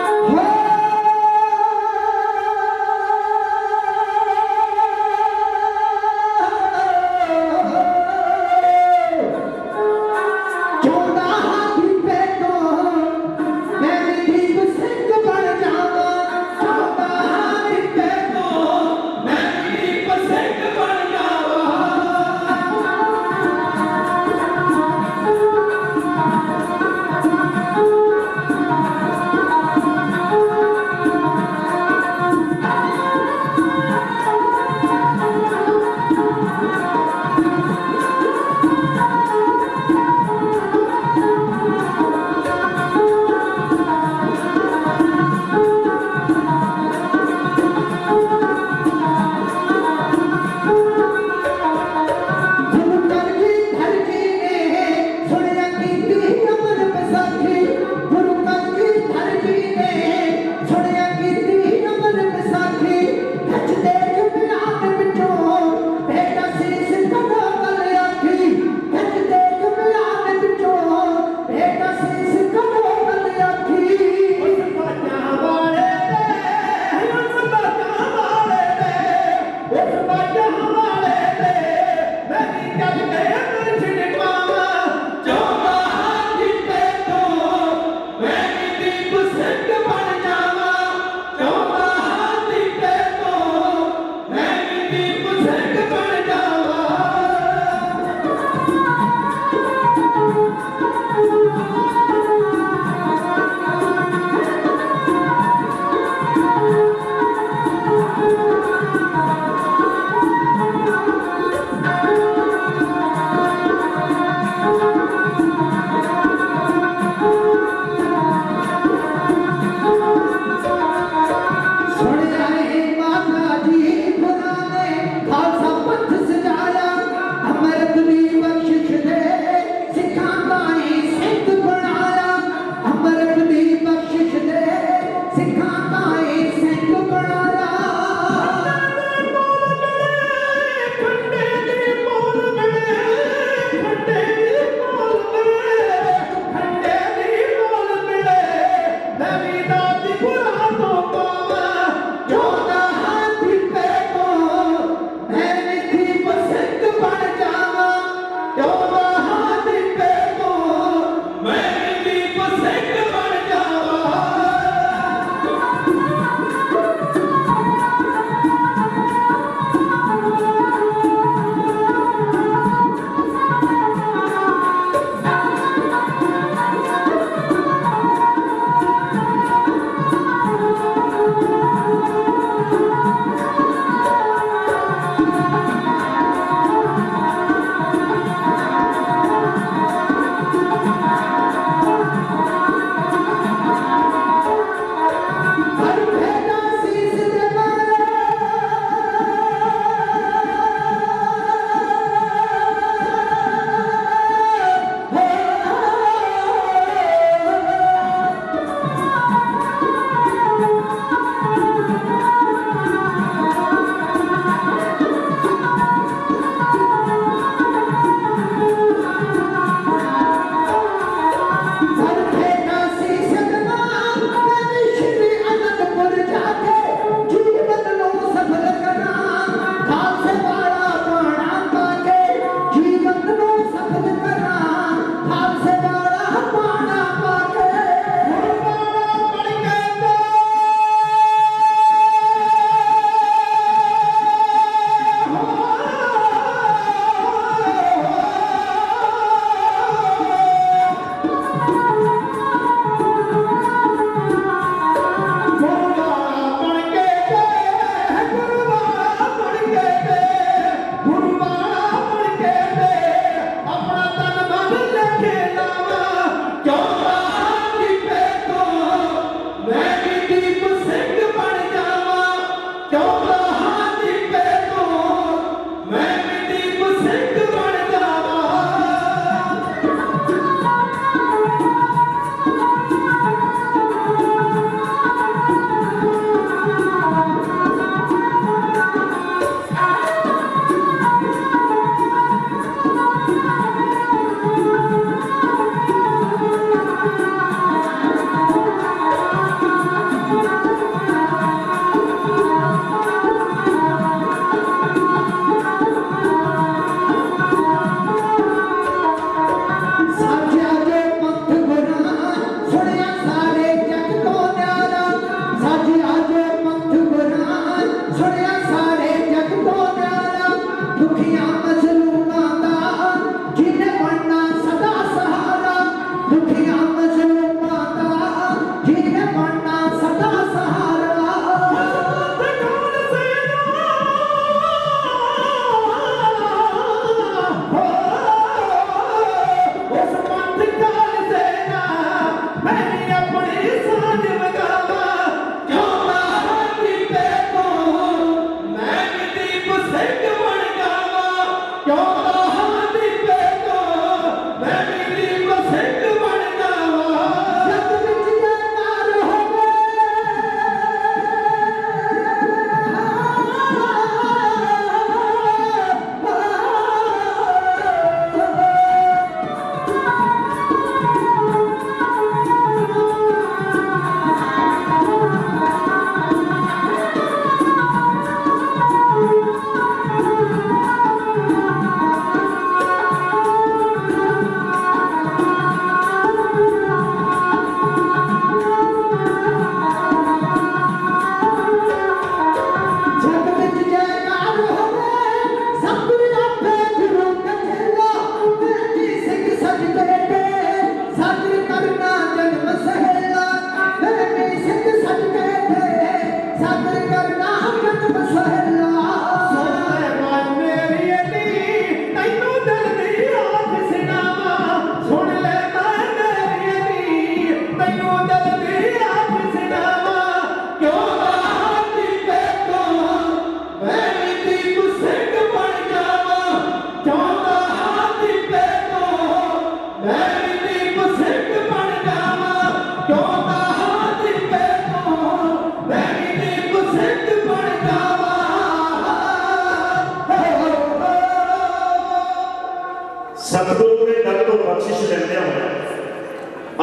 पूरे दल को बख्शिश देते हुए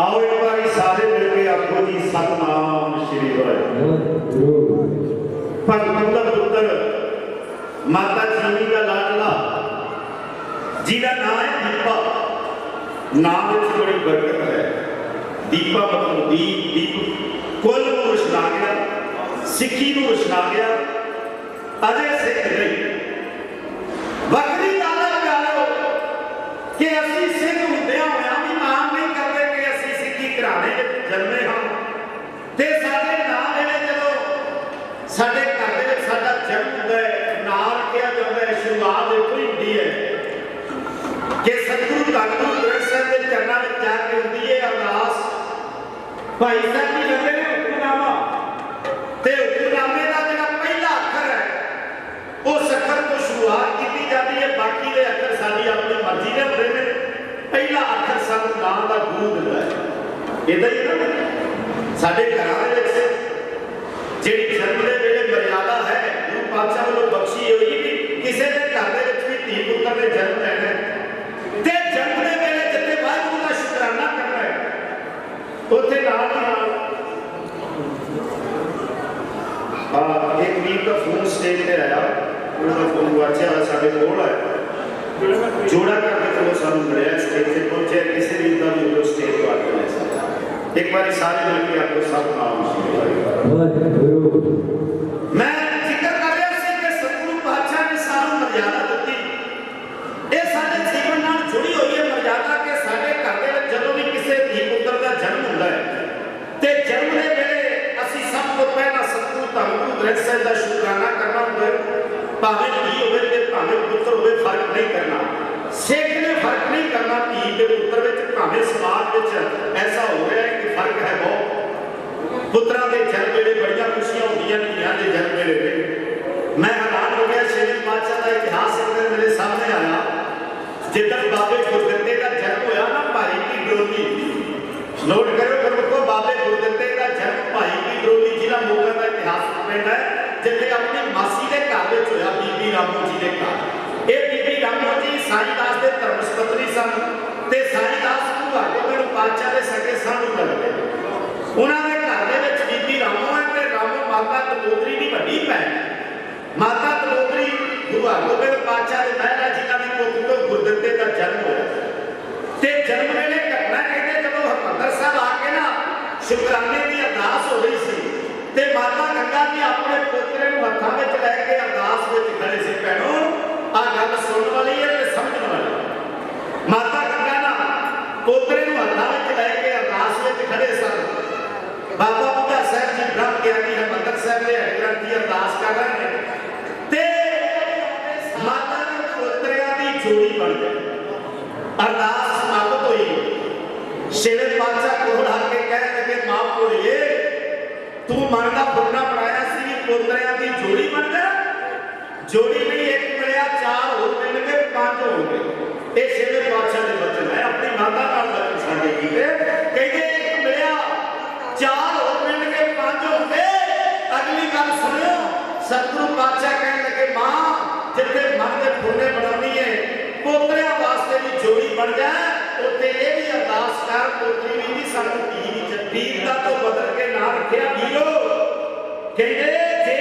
आओ एक बार सारे मिलके आखो जी सतनाम श्री वाहिगुरू। भगवान का पुत्र माता जीवी का लाडला जिहदा नाम है दीपा, नाम में बड़ी बरकत है। दीपा मतलब दीप, दीप कुल को रोशना गया, सिक्खी को रोशना गया, अजय सिख नहीं। वक्री गल प्यारो कि असी सिख हुंदियां होइयां भी नाम नहीं करते कि असी सिक्खी घराने विच जन्मे हां ते साडे नाम वेले जदों साडे घर दे विच साडा जन्म हुंदा है, नाम किया जांदा है, शुरुआत इत्थों ही हुंदी है कि सतगुरु धन गुरु ग्रंथ साहिब के चरणों में जाके हुंदी है अरदास। भाई साहब जी लंदे ने हुक्मनामा ते हुक्मनामे का जिहड़ा पहला अखर है उस अखर तो शुरुआत की जाती है, बाकी के अखर साडी अपनी मर्जी के होते हैं। पहला अखर सानू नाम का गुरु दिंदा है। इदां ही ना साडे घरां दे विच जिहड़ी जन्म दे वेले मर्यादा है गुरु पातशाह वालों बख्शी होई कि किसी के घर दे विच भी धी पुत्र ने जन्म लेना है ते जन्म दे वेले जिथे वाहिगुरू दा शुकराना करना है उत्थे नाल ही नाल एक वीर का फोन स्टेज पे आया, उनका फोन वाचा साढ़े कोल है जोड़ा करके चलो सानू मिले स्टेज पे पहुंचे किसी वीर का भी वो स्टेज पर आके ले सकता। एक बार सारे मिलके आपको सब नाम मैं जिक्र कर रहा सी कि सतगुरु पातशाह ने सानू मर्यादा दी, ये साडे जीवन नाल जुड़ी हुई है मर्यादा कि साडे घर दे विच जदों भी किसी धी पुत्र दा जन्म हुंदा है ते जन्म दे वेले असीं सब तो पहला सतगुरु धन गुरु ग्रंथ साहिब दा शुकराना करना हुंदा है। भावें धी होवे ते भावें पुत्र होवे फर्क नहीं करना, सिख ने फर्क नहीं करना धी ते पुत्र विच, भावें समाज विच ऐसा हो रहा है कि फर्क है बहुत। पुत्रां दे जन्म वेले बड़ियां खुशियां होंदियां, धीआं दे जन्म वेले मैं हैरान हो गया। छेवें पातशाह का इतिहास मेरे सामने आया जिद्दन बाबे गुरदित्ते का जन्म होया ना भाई की डोली, नोट करो प्रमुखो बाबे गुरदित्ते का जन्म भाई की डोली जिला मोगा का इतिहास पिंड है जिथे अपनी मासी के घर में होया बीबी रामो जी के घर। ये बीबी रामो जी साईदास के धर्मस्पत्री सन ते साईदास गुरु हरगोबिंद पातशाह के सगे सन लगते। उन्होंने घर में बीबी रामो है ते रामो माता तलोदरी की वड्डी भैन, माता तलोदरी गुरु हरगोबिंद पातशाह के महला जिला की कुख तो गुरदित्ते का जन्म होया ते जन्म वेले घटना कहते जब हरमंदर साहब आके ना शुकराने की अरदास हो रही सी ते माता गंगा जी अपने पोतरे को हत्थां विच लैके अरदास विच खड़े सी। भैणो आ गल सुनने वाली है ते समझण वाली। माता गंगा ना पोतरे को हत्थां विच लैके अरदास विच खड़े सन। बाबा बुढ़ा साहब जी ब्रह्म ज्ञानी हरमंदर साहब दे ग्रंथ की अरदास कर रहे हैं ते माता दे पोतरिਆਂ ਦੀ जोड़ी बन गई। अरदास समाप्त हुई। छेवें पातशाह कोल आके कहने लगे मां भोलिए तू मन का फुरना बनाया सी पोतरिਆਂ की जोड़ी बन जा। जोड़ी नहीं एक मिलिया, चार हो मिल गए, पांच हो गए। ये छेवें पातशाह के बचन है, अपनी माता नाल बचन साझे कीते। कहते एक मिलिया, चार हो मिल गए, पांच हो गए। अगली गल सुनियो, सतगुरु पातशाह कहने लगे मां जिथे मन के फुरने बनानी है पोतरिਆਂ वास्ते भी जोड़ी बन जाए उत्ते ये भी अरदास कर पोतरी भी नहीं सानू धी दी वीर दा तो बदल के ना रखिया वीरो। कहंदे जे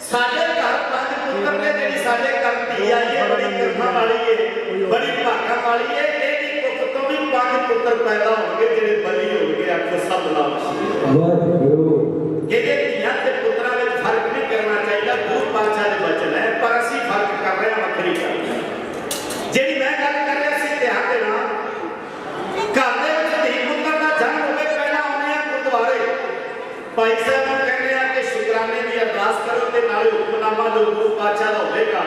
साडे घर पंज पुत्र ने जेडी साडे घर धी आई है बड़ी किरपा वाली है, बड़ी भागा वाली है। एदी कुख तो भी पंज पुत्र पैदा होंगे जेडे बली होंगे। आखो सब नाम वाहिगुरू। कहंदे धीआं ते पुत्रां विच फर्क नहीं करना चाहिए, गुरु पातशाह दे वचन है, पर असीं फर्क कर रहे हां वखरी गल। जेडी मैं गल कर रहा सी ध्यान देना, घर दे विच धी पुत्र दा जन्म होवे पहला आउने आ गुरुद्वारे भाई साहब नूं कहंदे आ कि शुकराने दी अरदास करो ते नाले हुक्मनामा जो गुरु पातशाह दा होवेगा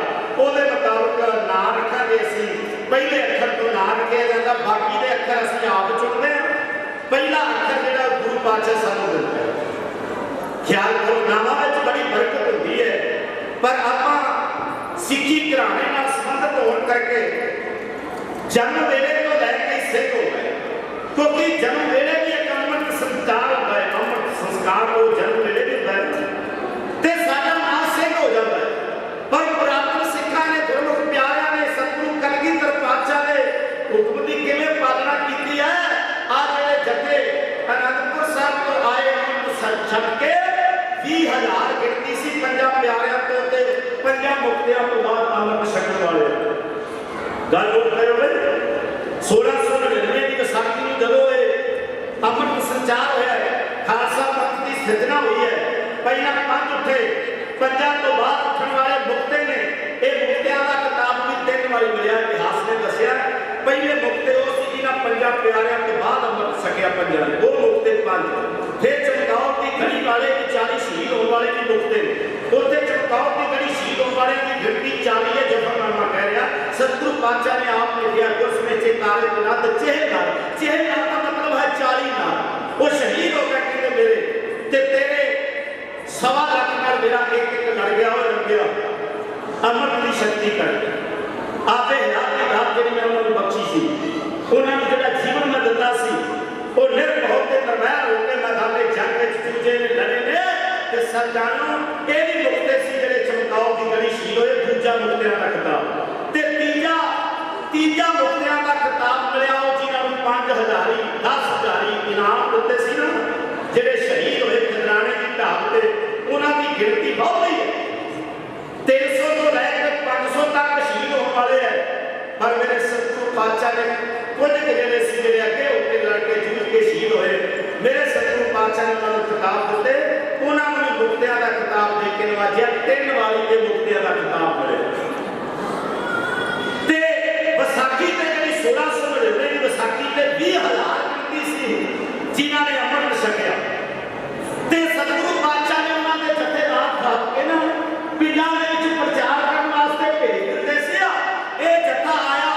ओदे मुताबिक नाम रखांगे। असीं पहले अखर तो नाम रखिया जांदा, बाकी दे अखर असीं आप चुनदे हां। पहला अखर जिहड़ा गुरु पातशाह सानूं दिंदा है। ख्याल करो नामां विच बड़ी बरकत हुंदी है, पर आपां सिक्खी घराने नाल संबंधित होने करके जन्म वेले तो लैके सिख हो गए, क्योंकि जन्म वेले भी एक अमृत संस्कार होता है। अमृत संस्कार को जन्म वेले भी होता है ते साडा नाम सिख हो जाता है। पर पुरातन सिखा ने गुरमुख प्यारिਆਂ ने सतगुरु कलगीधर पातशाह ने ਮੁਕਤਿਆਂ ਤੋਂ ਬਾਅਦ ਅੰਮ੍ਰਿਤ ਛਕਣ ਵਾਲੇ ਗੱਲ ਨੋਟ ਕਰਿਓ ਬਈ 1699 ਦੀ ਵਿਸਾਖੀ ਨੂੰ ਜਦੋਂ ਇਹ ਅੰਮ੍ਰਿਤ ਸੰਚਾਰ ਹੋਇਆ ਹੈ, ਖਾਲਸਾ ਪੰਥ ਦੀ ਸਿਰਜਣਾ ਹੋਈ ਹੈ। ਪਹਿਲਾਂ ਪੰਜ ਉੱਠੇ, ਪੰਜਾਂ ਤੋਂ ਬਾਅਦ ਉੱਠਣ ਵਾਲੇ ਮੁਕਤੇ ਨੇ। ਇਹ ਮੁਕਤਿਆਂ ਦਾ ਕਿਤਾਬ ਵੀ 3 ਵਾਰੀ ਮਿਲਿਆ, ਇਤਿਹਾਸ ਨੇ ਦੱਸਿਆ। ਪਹਿਲੇ ਮੁਕਤੇ ਉਹ ਸੀ ਜਿਨ੍ਹਾਂ ਪੰਜਾਂ ਪਿਆਰਿਆਂ ਤੋਂ ਬਾਅਦ ਅੰਮ੍ਰਿਤ ਛਕਿਆ ਪੰਜਾਂ ਨੇ, ਉਹ ਮੁਕਤੇ 5। ਫਿਰ ਚਮਕੌਰ ਦੀ ਗੜੀ ਵਾਲੇ ਵੀ 40 ਸ਼ਹੀਦ ਹੋਣ ਵਾਲੇ ਵੀ ਮੁਕਤੇ ਨੇ। ਉੱਥੇ ਚਮਕੌਰ ਦੀ ਗੜੀ ਸ਼ਹੀਦ ਹੋਣ ਵਾਲੇ ਦੀ ਗਿਣਤੀ 40 ਹੈ। ਜਫਰਨਾਮਾ ਕਹਿ ਰਿਹਾ ਸਤਿਗੁਰੂ ਪਾਤਸ਼ਾਹ ਨੇ ਆਪ ਲਿਖਿਆ ਗੁਰਸ ਵਿੱਚ ਕਾਲੇ ਬੁਲੰਦ ਚਿਹਨਾਰ ਦਾ ਮਤਲਬ ਹੈ 40 ਨਾਲ। ਉਹ ਸ਼ਹੀਦ ਹੋ ਗਿਆ ਕਿ ਮੇਰੇ ਤੇ ਤੇਰੇ 1.25 ਲੱਖ ਨਾਲ ਮੇਰਾ ਇੱਕ ਲੜ ਗਿਆ ਹੋਇਆ ਲੰਘਿਆ ਅੰਮ੍ਰਿਤ ਦੀ ਸ਼ਕਤੀ ਕਰਕੇ। ਆਪੇ ਹਯਾਤ ਦੀ ਦਾਤ ਜਿਹੜੀ ਮੈਂ ਉਹਨਾਂ ਨੂੰ ਬਖਸ਼ੀ ਸੀ, ਉਹਨਾਂ ਨੂੰ ਜਿਹੜਾ ਜੀਵਨ ਮੈਂ ਦਿੱਤਾ ਸੀ, ਉਹ ਨਿਰਭਉ ਤੇ ਨਿਰਵੈਰ ਹੋ ਕੇ ਮੈਦਾਨੇ ਜੰਗ ਵਿੱਚ ਦੂਜੇ ਨੇ ਲੜੇ ਨੇ। ਤੇ ਸਰਦਾਰਾਂ ਇਹ ਵੀ ਮੁਕਤੇ ਸੀ ਜਿਹੜੇ ਚਮਕੌਰ ਦੀ ਗੜੀ ਸ਼ਹੀਦ ਹੋਏ। ਦੂਜਾ ਮੁਕਤਿਆਂ ਦਾ ਖਿਤਾਬ ਤੇ ਤੀਜਾ ਮੁਕਤਿਆਂ ਦਾ ਖਿਤਾਬ ਮਿਲਿਆ ਉਹ ਜਿਨ੍ਹਾਂ ਨੂੰ 5000 10,000 ਇਨਾਮ ਦਿੱਤੇ ਸੀ ਨਾ, ਜਿਹੜੇ ਸ਼ਹੀਦ ਹੋਏ ਖਿਦਰਾਣੇ ਦੀ ਢਾਬ ਤੇ। ਉਹਨਾਂ ਦੀ ਗਿਣਤੀ ਬਹੁਤ ਹੀ ਹੈ, 300 ਤੋਂ ਲੈ ਕੇ 500 ਤੱਕ ਸ਼ਹੀਦ ਹੋਣ ਵਾਲੇ ਹੈ। ਪਰ ਮੇਰੇ ਸਤਿਗੁਰੂ ਪਾਤਸ਼ਾਹ ਨੇ ਕੁਝ ਜਿਹੜੇ ਸੀ ਜਿਹੜੇ ਅੱਗੇ ਹੋ ਕੇ ਲੜ ਕੇ ਜੂਝ ਕੇ ਸ਼ਹੀਦ ਹੋਏ, ਮੇਰੇ ਸਤਿਗੁਰੂ ਪਾਤਸ਼ਾਹ ਨੇ ਉਹਨਾਂ ਨੂੰ ਖਿਤਾਬ ਦਿੱਤੇ। ਉਹਨਾਂ ਨੂੰ ਵੀ ਮੁਕਤਿਆਂ ਦਾ ਖਿਤਾਬ ਦੇ ਕੇ ਨਵਾਜਿਆ। 3 ਵਾਰੀ ਦੇ ਮੁਕਤਿਆਂ ਦਾ ਖਿਤਾਬ ਮਿਲਿਆ। ਤੇ ਵਿਸਾਖੀ ਤੇ ਜਿਹੜੀ 1699 ਦੀ ਵਿਸਾਖੀ ਤੇ 20,000 ਗਿਣਤੀ ਸੀ ਜਿਨ੍ਹਾਂ ਨੇ ਅੰਮ੍ਰਿਤ ਛਕਿਆ। ਤੇ ਸਤਿਗੁਰੂ ਪਾਤਸ਼ਾਹ ਨੇ ਉਹਨਾਂ ਦੇ ਜਥੇਦਾਰ ਥਾਪ ਕੇ ਨਾ ਪਿੰਡਾਂ ਦੇ ਵਿੱਚ ਪ੍ਰਚਾਰ ਕਰਨ ਵਾਸਤੇ ਭੇਜ ਦਿੱਤੇ ਸੀ। ਇਹ ਜਥਾ ਆਇਆ,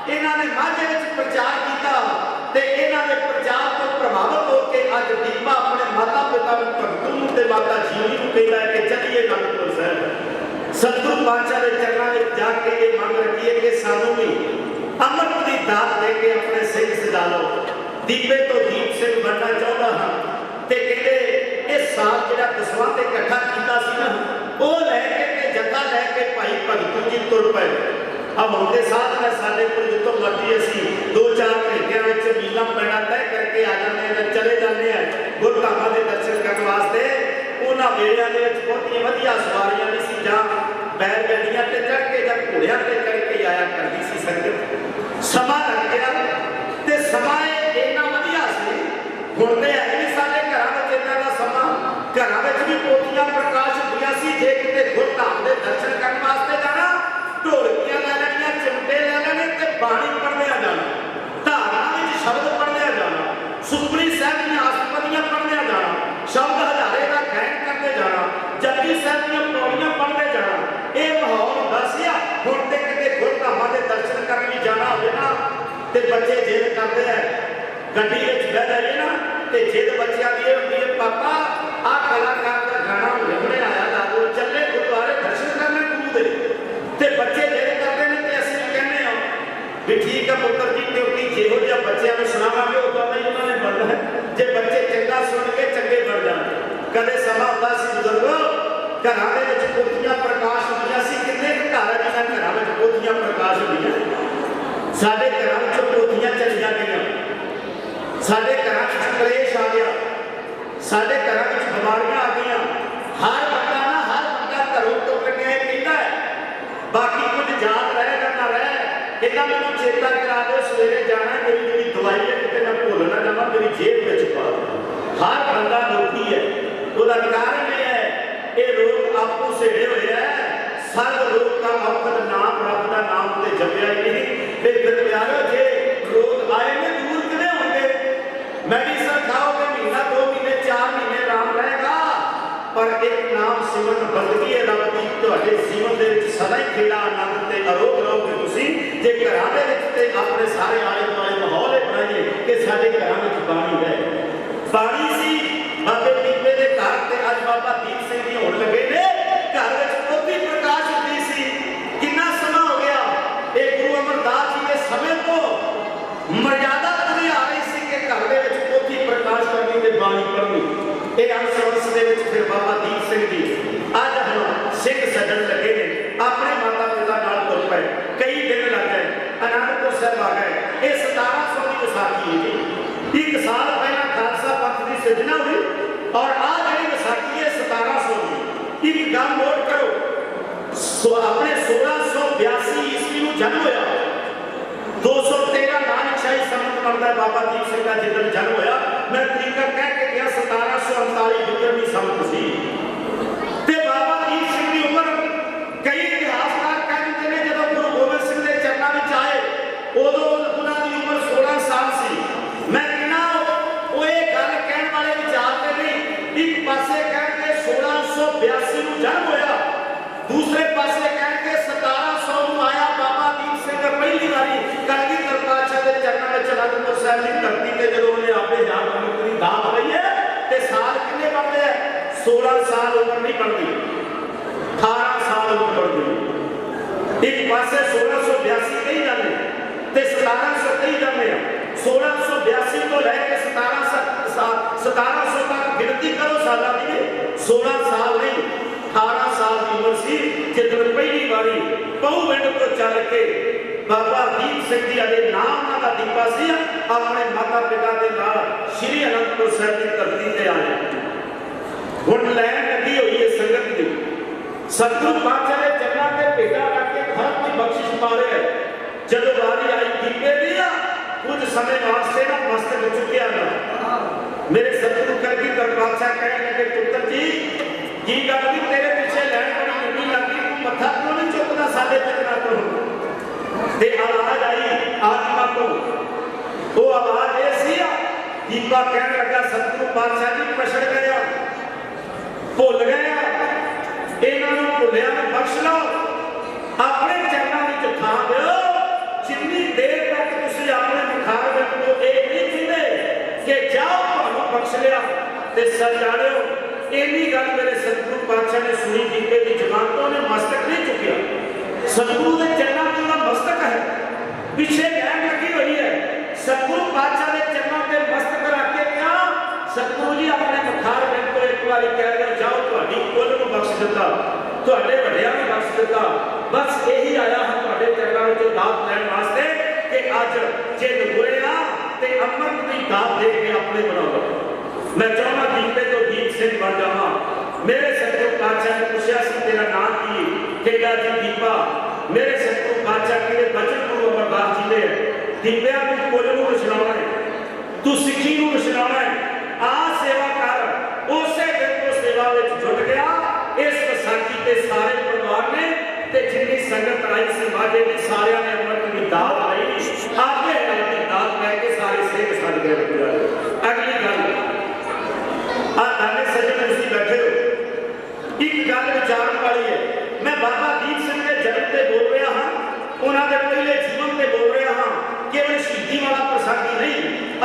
ਇਹਨਾਂ ਨੇ ਮਾਝੇ ਵਿੱਚ ਪ੍ਰਚਾਰ ਕੀਤਾ ਤੇ ਇਹਨਾਂ ਦੇ ਪ੍ਰਚਾਰ ਤੋਂ ਪ੍ਰਭਾਵਿਤ ਹੋ ਕੇ ਅੱਜ ਦੀਪਾ ਆਪਣੇ ਮਾਤਾ ਪਿਤਾ ਨੂੰ ਭਗਤੂ ਨੂੰ ਤੇ ਮਾਤਾ ਜੀਵਨੀ ਨੂੰ ਕਹਿੰਦਾ ਹੈ ਕਿ ਚੱਲੀਏ ਅਨੰਦਪੁਰ ਸਾਹਿਬ। ਸਤਿਗੁਰੂ ਪਾਤਸ਼ਾਹ ਦੇ ਚਰਨਾਂ ਵਿੱਚ ਜਾ ਕੇ ਇਹ ਮੰਗ ਰੱਖੀਏ ਕਿ ਸਾਨੂੰ ਵੀ ਅੰਮ੍ਰਿਤ ਦੀ ਦਾਤ ਦੇ ਕੇ ਆਪਣੇ ਸਿੰਘ ਸਜਾ ਲਓ। ਦੀਪੇ ਤੋਂ ਦੀਪ ਸਿੰਘ ਬਣਨਾ ਚਾਹੁੰਦਾ ਹਾਂ। ਤੇ ਕਹਿੰਦੇ ਇਹ ਸਾਥ ਜਿਹੜਾ ਦਸਵਾਂ ਤੇ ਇਕੱਠਾ ਕੀਤਾ ਸੀ ਨਾ, ਉਹ ਲੈ ਕੇ ਤੇ ਜੱਥਾ ਲੈ ਕੇ ਭਾਈ ਭਗਤੂ ਜੀ ਤੁਰ ਪਏ। अब उनके साथ में साढ़े को जितो मर्जी असी 2-4 घंटिया में मीला पैना तय करके आ जाते हैं, चले जाते हैं गुरधामां के दर्शन करने वास्ते। उन्होंने वेलियां दे विच बहुतियां वधिया सवारियां नहीं सी, जां बैल गड्डियां ते चढ़ के जां घोड़ियां ते चढ़ के आया करदी सी संगत। समा लग गया ते समा इन्ना वधिया सी। हुण ते है नहीं साडे घरां विच इन्ना दा समा। घरां विच भी पोथियां प्रकाश हुंदियां सी। जे किते गुरधाम दे दर्शन करने वास्ते जाना, ढोलकियां ले लेनियां, चिमटे ले लेने ते बाणी पढ़ने जाना, धारा विच शब्द पढ़ने जाना, सुखमनी साहिब दी अष्टपदियां पढ़ने जाना, शब्द हजारे दा गायन करने जाना, जपजी साहिब दी पौड़ियां पढ़ने जाना। ये माहौल हुंदा सी। हुण ते किते गुरधामां दे दर्शन करन भी जाना होवे ना ते बच्चे जिद करदे आ, गड्डी विच बह जाइए ना ते जिद बच्चियां दी हुंदी है, पापा आ कलाकार दा गाना हुणे आया लागो, चले गुरुद्वारे दर्शन करने गुरु दे। ते बच्चे जिद करते हैं कि असं कहने भी ठीक है पुत्र जी, क्योंकि जो जिहा बच्चों को सुनावांगे उदा ही उन्होंने बनना है। जे बच्चे चंगा सुन के चंगे बन जाए। कदे समा होंदा सी बुजुर्गो, घरां दे विच पोथियां प्रकाश होंदियां सी। किन्ने घर है जिन्हां घरां विच पोथियां प्रकाश होंदियां? साडे घरां विच पोथियां चलियां गईयां, साडे घरां विच कलेश आ गया, साडे घरां विच बीमारियां आ गईयां। हर बंदा घरों तो कन्या कहता है, बाकी कुछ याद रहेगा ना रहे। कहना मैंने चेता करा दो, सवेरे जाना, मेरी जी दवाई है कि मैं भूल ना जावा, मेरी जेब में पा। हर बंदा दुखी है। उसका कारण यह है, ये रोग आपको सेड़े हुए है। सर्व रोग का औखद नाम रब का नाम तो जपया ही नहीं। फिर प्यारो जे रोग आए में दूर किने होंगे? मेडिसिन खाओगे महीना 2 महीने 4 महीने आराम रहेगा, पर एक नाम सिमरन बंदगी है रब की, तुहाडे जीवन दे विच सदा ही खेड़ा आनंद ते अरोग रहोगे तुसीं। जे घरां दे विच ते अपने सारे आले दुआले माहौल बनाइए कि साडे घरां विच बाणी रहे। बाणी सी बाबे दीपे दे घर ते अज बाबा दीप सिंह जी होण लगे ने। घर विच पोथी प्रकाश हुंदी सी। कितना समा हो गया? ये गुरु अमरदास जी के समय तो मर्यादा तुरी आ रही सी कि घर दे विच पोथी प्रकाश करनी ते बाणी पढ़नी। ये अंश दे विच फिर बाबा दीप सिंह जी अज हम सिख सजन लगे ने, अपने माता पिता नाल तुर पए। कई दिन लग गए, आनंदपुर साहिब आ गए। ये 1700 की विसाखी है जी। 1 साल पहला खालसा पंथ की सिरजना हुई और आज जी विसाखी है 1700 की। एक गल नोट करो, अपने 1682 ईस्वी में जन्म होया। 213 नानकशाही संमत बनता है बाबा दीप सिंह का जिदन जन्म होया। मैं तरीका कह के गया 1749 विक्रमी संमत सी ते बाबा दीप सिंह की उम्र कई इतिहासकार कहते हैं जब गुरु गोबिंद सिंह के चरणों में आए उदों उन्होंने उम्र 16 साल सी। मैं कहना वो ये गल कहने वाले विचारते नहीं। एक पासे कहते 1682 में जन्म होया, दूसरे पासे कहते 1700 में आया बाबा दीप सिंह पहली बारी कलगीधर पातशाह के चरणों में अनंदपुर साहिब की धरती ते जब उन्हें आपे जान की दात पई है ते साल कितने बनते हैं? 16 साल उम्र नहीं बनती, 18 साल उम्र बढ़ती। एक पासे 1682 कही जाते ते 1700 कही जाते हैं। 1682 तो लेके 1700 तक गिनती करो साल की, 16 साल नहीं 18 साल की उम्र सी जिदन पहली बारी बहुविंड तो चल के बाबा दीप सिंह जी अरे नाम का दीपा सी अपने माता पिता के नाल श्री अनंदपुर साहिब की धरती ते आए। हुण लैन लगी हुई है संगत की। सतगुरु पातशाह के चरणों ते भेटा रख के घर की बख्शिश पा रहे हैं। जब बारी आई दीपे दी कुछ समय वास्ते ना मस्तक चुकिया ना मेरे सतगुरु कलगीधर पातशाह कहने लगे पुत्र जी की गल भी तेरे पीछे लैन बड़ी लंबी लगी तू मत्था क्यों नहीं चुकता साडे चरणों तो ते आवाज आई आत्मा को वो आवाज ये सी दीपा कहने लगा सतगुरु पातशाह जी पछड़ गया भुल गया इन्हों भुलिया में बख्श लो अपने चरणों में थां दो जिन्नी देर तक तुम अपने मुखार रखो ये नहीं चाहते कि जाओ तुहानू बख्श लिया ते सर जाड़ो। इन्नी गल मेरे सतगुरु पातशाह ने सुनी दीपे की जबान तो उन्हें मस्तक नहीं चुकिया। सतगुरु के चरणों में उनका मस्तक है पीछे लैन लगी हुई है। सतगुरु पातशाह के चरणों पे मस्तक रख के क्या सतगुरु जी अपने मुखार में को एक बार कह रहे जाओ तुम्हारी कुल को बख्श दिता तुम्हारे वड्डिया भी बख्श दिता बस यही आया है तुम्हारे चरणों में दात लैन वास्ते कि अज जे नगुरे ना ते अमृत की दात दे के अपने बनाओ। मैं चाहना दीपे तो दीप सिंह बन जावा। मेरे सतगुरु पातशाह ने पूछा सी तेरा नाम की केगा जी दीपा। मेरे सतगुरु पातशाह के बचन गुरु अमरदास जी ने दीपिया तू कुल नूं रछाउणा है तू सिੱਖੀ नूं रछाउणा है आ सेवा कर। उसे दिन तो सेवा में जुट गया। इस विसाखी के सारे परिवार ने ते जिन्नी संगत आई सी माजे ने सारिਆਂ ने अमृत की दात आई आगे की दात लेके सारे सेव छड़ गए। अगली गल आ दाने सजन तुसीं बैठे हो एक गल विचारन वाली है। मैं बाबा दीप सिंह के जन्म से बोल रहा हाँ उन्होंने के पहले जीवन से बोल रहा हाँ केवल शहीदी वाला प्रसंग ही नहीं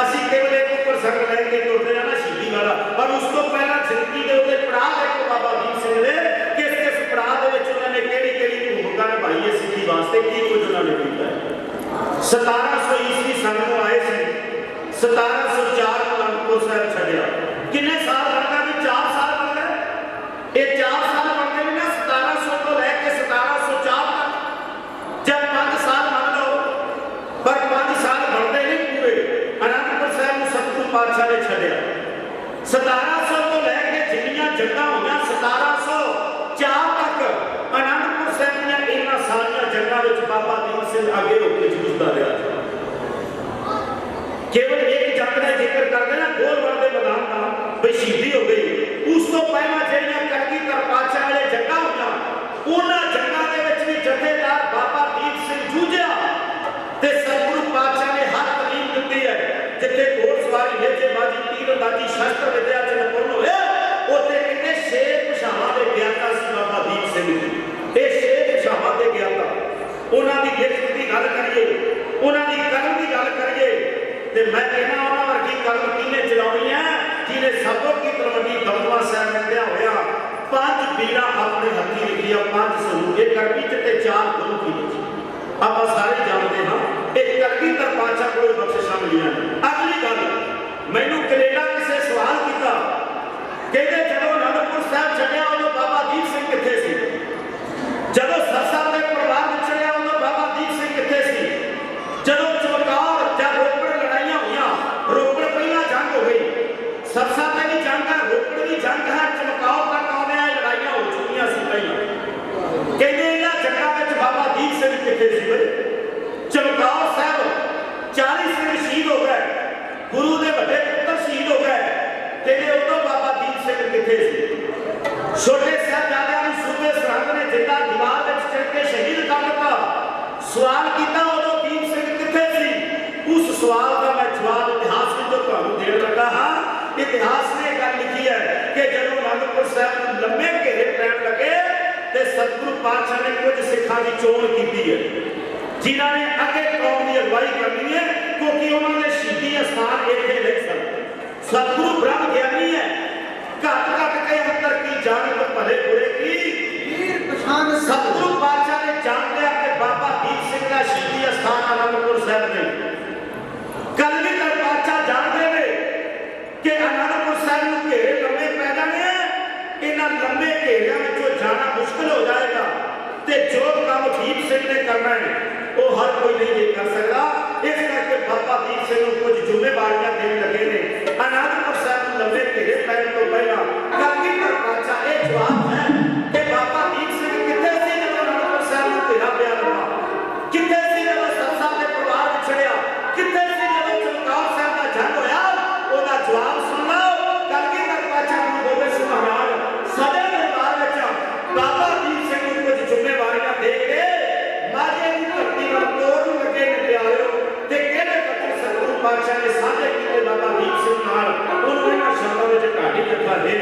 असी केवल एक प्रसंग लैके तुर रहे ना शहीदी वाला और उस तो पहला जिंदगी के उत्ते पड़ाव देखो बाबा दीप सिंह ने किस पड़ाव उन्होंने केड़ी भूमिका निभाई है सिੱਖੀ वास्ते की कुछ उन्होंने किया है। 1700 ईस्वी सन को आए थे 1704 को अनंदपुर साहिब छड्या किन्ने साल लगदा भी 4 साल बन गए। ये 4 साल बनने में ना 1700 तो लेके 1704 तक जब 5 साल बन लो पर 5 साल बनते नहीं पूरे अनंदपुर साहिब को सतगुरु पातशाह ने छड्या। 1700 तो लेके जिन्नियां जंगां होईयां 1704 तक अनंदपुर साहिब ने इन्हां सारियां जंगां विच बाबा दीप सिंह आगे होके जूझदा रहा। केवल एक जंग का जिक्र करते ना गोलवाल के मैदान का भाई शहीदी हो गई। उस तो पहला ਜਿਹੜੀਆਂ कलगीधर पातशाह वाले जंगा होईयां उन्हां जंगां दे विच भी जथेदार बाबा दीप सिंह जूझिया ते सतगुरु पातशाह ने हर तालीम दित्ती है। जिथे घोड़सवारी नेजेबाजी तीरंदाजी शस्त्र विद्या च निपुण होए उत्थे कितने शेर भाषावां दे ज्ञाता सी बाबा दीप सिंह जी। ये शेर भाषावां दे ज्ञाता उन्हां दी लिखत दी गल करिए उन्हां दी कलम दी गल करिए ते मैं कहना उन्हां वर्गी कलम किने चलाउणी है जिन्हें सबों की तलवंडी दमदमा साहिब लिखिया होया 5 बीड़ा अपने हत्थी लिखिया 5 सरूजे करबी ते 4 गुरु की लिखी आप सारे जानते हाँ एक कलगीधर पातशाह को बख्शिशां मिलियां। अगली गल मैनू कनेडा किसी सवाल किया कहते जदों अनंदपुर साहिब छड्या उदों बाबा दीप सिंह कित्थे सी जदों सरसा दे परिवार विच चढ़िया उदों बाबा दीप सिंह कित्थे सी जदों चमकौर जां रोपड़ लड़ाइयां होईयां रोपड़ पहला जंग हो गई सरसा ते भी जंग है रोपड़ भी जंग है चमकौर तक आउंदे लड़ाइयां हो चुकियां सी पहला कहते इन्हां ਸਿੰਘ ਸ਼ਹੀਦ ਹੋ ਗਏ, ਗੁਰੂ ਦੇ ਵੱਡੇ ਪੁੱਤਰ ਸ਼ਹੀਦ ਹੋ ਗਏ, ਤੇ ਉਦੋਂ ਬਾਬਾ ਦੀਪ ਸਿੰਘ ਕਿੱਥੇ ਸੀ? ਛੋਟੇ ਸਾਹਿਬਜ਼ਾਦਿਆਂ ਨੂੰ ਸੂਬੇ ਸਰਹੰਦ ਨੇ ਜਿੰਦਾ ਦੀਵਾਰ ਵਿੱਚ ਚਿਣ ਕੇ ਸ਼ਹੀਦ ਕਰ ਦਿੱਤਾ। ਸਵਾਲ ਕੀਤਾ ਉਦੋਂ ਦੀਪ ਸਿੰਘ ਕਿੱਥੇ ਸੀ? ਉਸ ਸਵਾਲ ਦਾ ਮੈਂ ਜਵਾਬ ਇਤਿਹਾਸ ਵਿੱਚੋਂ ਤੁਹਾਨੂੰ ਦੇਣ ਲੱਗਾ ਹਾਂ। ਇਤਿਹਾਸ ਨੇ ਗੱਲ ਲਿਖੀ ਹੈ ਕਿ ਜਦੋਂ ਅਨੰਦਪੁਰ ਸਾਹਿਬ ਨੂੰ ਲੰਮੇ ਘੇਰੇ ਪੈਣ ਲੱਗੇ ਤੇ ਸਤਿਗੁਰੂ ਪਾਤਸ਼ਾਹ ਨੇ ਕੁਝ ਸਿੱਖਾਂ ਦੀ ਚੋਣ ਕੀਤੀ ਹੈ, ਜਿਨ੍ਹਾਂ ਨੇ ਅੱਗੇ ਕੌਮ ਦੀ ਅਗਵਾਈ ਕਰਨੀ ਹੈ, ਕਿਉਂਕਿ ਉਹਨਾਂ ਦੇ ਸ਼ਹੀਦੀ ਅਸਥਾਨ ਇੱਥੇ ਨਹੀਂ ਸਨ। ਸਤਿਗੁਰੂ ਬ੍ਰਹਮ ਗਿਆਨੀ ਹੈ, ਘੱਟ ਕੇ ਅੰਤਰ ਕੀ ਜਾਣਤ ਭਲੇ ਬੁਰੇ ਕੀ ਵੀਰ ਪਛਾਣ ਸਤਿਗੁਰੂ ਪਾਤਸ਼ਾਹ ਨੇ ਜਾਣ ਲਿਆ ਕਿ ਬਾਬਾ ਦੀਪ ਸਿੰਘ ਦਾ ਸ਼ਹੀਦੀ ਅਸਥਾਨ ਅਨੰਦਪੁਰ ਸਾਹਿਬ ਨਹੀਂ। ਕਲਗੀਧਰ ਪਾਤਸ਼ਾਹ ਜਾਣਦੇ ਨੇ ਕਿ ਅਨੰਦਪੁਰ ਸਾਹਿਬ ਨੂੰ ਘੇਰੇ ਲੰਮੇ ਪੈ ਜਾਣੇ, ਇਹਨਾਂ ਲੰਮੇ ਘੇਰਿਆਂ ਵਿੱਚੋਂ ਜਾਣਾ ਮੁਸ਼ਕਲ ਹੋ ਜਾਏਗਾ, ਤੇ ਜੋ ਕੰਮ ਦੀਪ ਸਿੰਘ ਨੇ ਕਰਨਾ ਹੈ ਉਹ ਹਰ ਕੋਈ ਨਹੀਂ ਕਰ ਸਕਦਾ। ਇਸ ਕਰਕੇ ਬਾਬਾ ਦੀਪ ਸਿੰਘ ਨੂੰ ਕੁਝ ਜ਼ਿੰਮੇਵਾਰੀਆਂ ਦੇਣ ਲੱਗੇ ਨੇ। ਅਨੰਦਪੁਰ ਸਾਹਿਬ ਨੂੰ ਲੰਮੇ ਘੇਰੇ ਪੈਣ ਤੋਂ ਪਹਿਲਾਂ ਕਲਗੀਧਰ ਪਾਤਸ਼ਾਹ ਇਹ ਜਵਾਬ ਹੈ ਕਿ ਬਾਬਾ ਦੀਪ ਸਿੰਘ ਕਿੱਥੇ ਸੀ ਜਦੋਂ ਅਨੰਦਪੁਰ ਸਾਹਿਬ ਨੂੰ ਘੇਰਾ ਪਿਆ ਲੱਗਾ? ਕਿੱਥੇ ਸੀ ਜਦੋਂ ਸਤਸੰਗ ਦੇ ਪਰਿਵਾਰ ਵਿਛੜਿਆ? ਕਿੱਥੇ ਸੀ ਜਦੋਂ ਚਮਕੌਰ ਸਾਹਿਬ ਦਾ ਜੰਗ ਹੋਇਆ? ਉਹਦਾ ਜਵਾਬ ਸੁਣ ਲਓ। ਕਲਗੀਧਰ ਪਾਤਸ਼ਾਹ ਗੁਰੂ ਗੋਬਿੰਦ ਸਿੰਘ ਮਹਾਰਾਜ ਸਦੇ ਦਰਬਾਰ ਵਿੱਚ ਬਾਬਾ ਦੀਪ ਸਿੰਘ ਨੂੰ ਕੁਝ ਜ਼ਿੰਮੇਵਾਰੀਆਂ ਦੇ ਕੇ ਮਾਝੇ ਦੀ ਧਰਤੀ ਵੱਲ ਤੋਰਨ ਲੱਗੇ ਨੇ ਪਿਆਰਿਓ, ਤੇ ਕਿਹੜੇ ਬੱਚੇ ਸਤਿਗੁਰੂ ਪਾਤਸ਼ਾਹ ਨੇ ਸਾਂਝੇ ਕੀਤੇ ਬਾਬਾ ਦੀਪ ਸਿੰਘ ਨਾਲ, ਉਹਨੂੰ ਇਹਨਾਂ ਸ਼ਬਦਾਂ ਵਿੱਚ ਢਾਡੀ ਰੱਖਾ ਦੇ